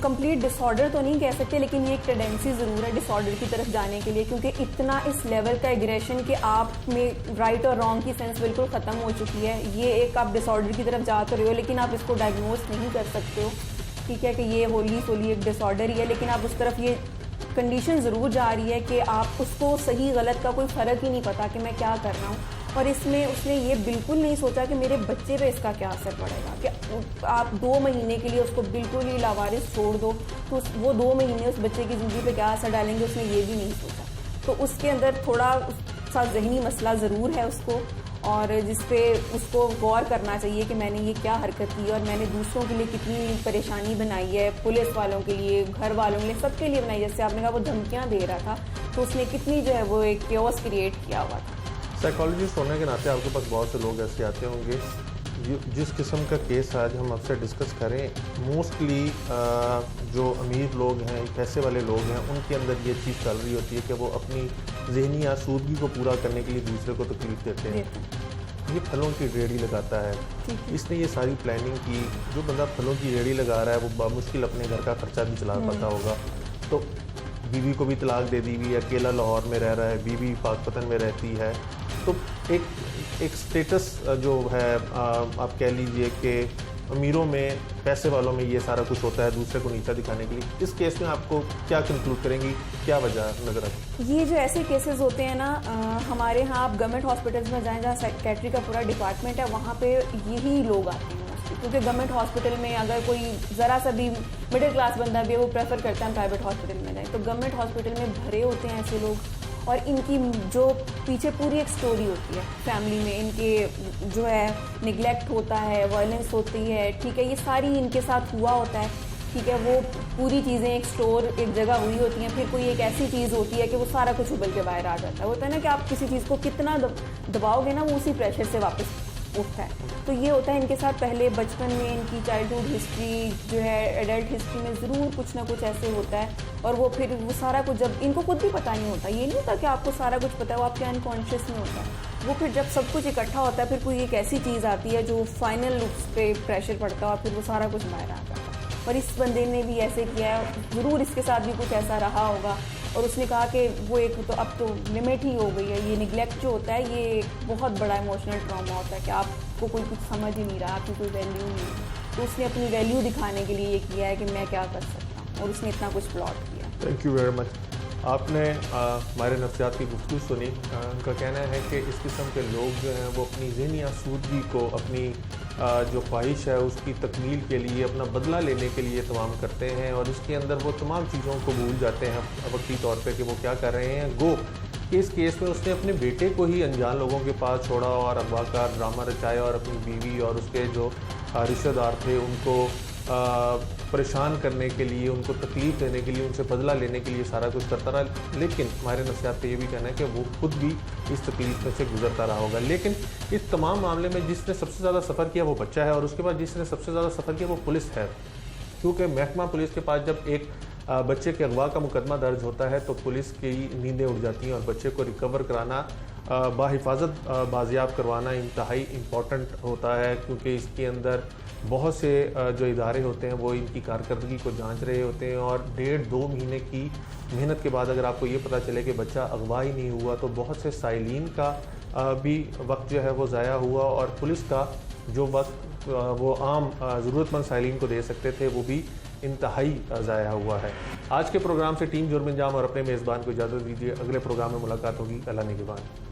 कंप्लीट डिसऑर्डर तो नहीं कह सकते, लेकिन ये एक टेंडेंसी ज़रूर है डिसऑर्डर की तरफ जाने के लिए, क्योंकि इतना इस लेवल का एग्रेशन कि आप में राइट और रॉन्ग की सेंस बिल्कुल ख़त्म हो चुकी है। ये एक आप डिसऑर्डर की तरफ जा तो रहे हो, लेकिन आप इसको डायग्नोज नहीं कर सकते हो, ठीक है, कि ये होली सोली एक डिसऑर्डर ही है, लेकिन आप उस तरफ ये कंडीशन ज़रूर जा रही है कि आप उसको सही गलत का कोई फ़र्क ही नहीं पता कि मैं क्या कर रहा हूँ। और इसमें उसने ये बिल्कुल नहीं सोचा कि मेरे बच्चे पे इसका क्या असर पड़ेगा, कि आप 2 महीने के लिए उसको बिल्कुल ही लावारिस छोड़ दो तो वो 2 महीने उस बच्चे की ज़िंदगी पे क्या असर डालेंगे, उसने ये भी नहीं सोचा। तो उसके अंदर थोड़ा सा जहनी मसला ज़रूर है उसको, और जिस पे उसको गौर करना चाहिए कि मैंने ये क्या हरकत की और मैंने दूसरों के लिए कितनी परेशानी बनाई है, पुलिस वालों के लिए, घर वालों के लिए, सबके लिए बनाई। जैसे आपने कहा वो धमकियाँ दे रहा था तो उसने कितनी जो है वो एक केओस क्रिएट किया हुआ था। साइकोलॉजिस्ट होने के नाते आपके पास बहुत से लोग ऐसे आते होंगे। जिस किस्म का केस आज हम आपसे डिस्कस करें, मोस्टली जो अमीर लोग हैं, पैसे वाले लोग हैं, उनके अंदर ये चीज़ चल रही होती है कि वो अपनी ज़हनी आसूदगी को पूरा करने के लिए दूसरे को तकलीफ देते हैं। ये फलों की रेहड़ी लगाता है, इसने ये सारी प्लानिंग की। जो बंदा फलों की रेहड़ी लगा रहा है वो बामुश्किल अपने घर का खर्चा भी चला पाता होगा, तो बीवी को भी तलाक दे दी हुई, अकेला लाहौर में रह रहा है, बीवी पाकपतन में रहती है, तो एक स्टेटस जो है आप कह लीजिए कि अमीरों में, पैसे वालों में ये सारा कुछ होता है दूसरे को नीचा दिखाने के लिए। इस केस में आपको क्या कंक्लूड करेंगी, क्या वजह नज़र आती है? ये जो ऐसे केसेस होते हैं ना, हमारे यहाँ आप गवर्नमेंट हॉस्पिटल्स में जाएं जहाँ साइकेट्री का पूरा डिपार्टमेंट है, वहाँ पे यही लोग आते हैं मोस्टली, क्योंकि गवर्नमेंट हॉस्पिटल में अगर कोई ज़रा सा भी मिडिल क्लास बंदा भी है वो प्रेफर करता है प्राइवेट हॉस्पिटल में जाए। तो गवर्नमेंट हॉस्पिटल में भरे होते हैं ऐसे लोग, और इनकी जो पीछे पूरी एक स्टोरी होती है फैमिली में, इनके जो है निगलेक्ट होता है, वायलेंस होती है, ठीक है, ये सारी इनके साथ हुआ होता है। ठीक है, वो पूरी चीज़ें एक स्टोर एक जगह हुई होती हैं, फिर कोई एक ऐसी चीज़ होती है कि वो सारा कुछ उबल के बाहर आ जाता है। होता है ना कि आप किसी चीज़ को कितना दबाओगे ना, वो उसी प्रेशर से वापस उठता है। तो ये होता है इनके साथ। पहले बचपन में इनकी चाइल्डहुड हिस्ट्री जो है, एडल्ट हिस्ट्री में ज़रूर कुछ ना कुछ ऐसे होता है, और वो फिर वो सारा कुछ जब इनको खुद भी पता नहीं होता, ये नहीं होता कि आपको सारा कुछ पता है, वो आपके अनकॉन्शियस में होता है। वो फिर जब सब कुछ इकट्ठा होता है, फिर कोई एक ऐसी चीज़ आती है जो फाइनल उस पर प्रेशर पड़ता है और फिर वो सारा कुछ बाहर आ जाता है। और इस बंदे ने भी ऐसे किया है, ज़रूर इसके साथ भी कुछ ऐसा रहा होगा। और उसने कहा कि वो एक तो अब तो लिमिट ही हो गई है। ये निगलेक्ट जो होता है, ये एक बहुत बड़ा इमोशनल ट्रॉमा होता है कि आपको कोई कुछ समझ ही नहीं रहा, आपकी कोई वैल्यू नहीं। तो उसने अपनी वैल्यू दिखाने के लिए ये किया है कि मैं क्या कर सकता हूँ, और उसने इतना कुछ प्लॉट किया। Thank you very much. आपने हमारे नफ्सियात की गुफ्तगू सुनी। उनका कहना है कि इस किस्म के लोग जो हैं वो अपनी ज़हनी आसूदगी को, अपनी जो ख्वाहिश है उसकी तकमील के लिए, अपना बदला लेने के लिए तमाम करते हैं, और इसके अंदर वो तमाम चीज़ों को भूल जाते हैं वक्ती तौर पे कि वो क्या कर रहे हैं। गो इस केस में उसने अपने बेटे को ही अनजान लोगों के पास छोड़ा और अगवा का ड्रामा रचाया, और अपनी बीवी और उसके जो रिश्तेदार थे उनको परेशान करने के लिए, उनको तकलीफ़ देने के लिए, उनसे बदला लेने के लिए सारा कुछ करता रहा। लेकिन हमारे नफ्सियात पे ये भी कहना है कि वो खुद भी इस तकलीफ़ में से गुजरता रहा होगा। लेकिन इस तमाम मामले में जिसने सबसे ज़्यादा सफ़र किया वो बच्चा है, और उसके बाद जिसने सबसे ज़्यादा सफ़र किया वो पुलिस है। क्योंकि महकमा पुलिस के पास जब एक बच्चे के अगवा का मुकदमा दर्ज होता है तो पुलिस की नींदें उड़ जाती हैं, और बच्चे को रिकवर कराना, बाहिफाजत बाजियाब करवाना इंतहाई इम्पॉर्टेंट होता है, क्योंकि इसके अंदर बहुत से जो इदारे होते हैं वो इनकी कारकर्दगी को जांच रहे होते हैं। और 1.5-2 महीने की मेहनत के बाद अगर आपको ये पता चले कि बच्चा अगवा ही नहीं हुआ, तो बहुत से साइलिन का भी वक्त जो है वो ज़ाया हुआ, और पुलिस का जो वक्त वो आम ज़रूरतमंद साइलिन को दे सकते थे वो भी इंतहाई ज़ाया हुआ है। आज के प्रोग्राम से टीम जुर्म अंजाम और अपने मेज़बान को इजाज़त दीजिए। अगले प्रोग्राम में मुलाकात होगी। अल्लाह निगहबान।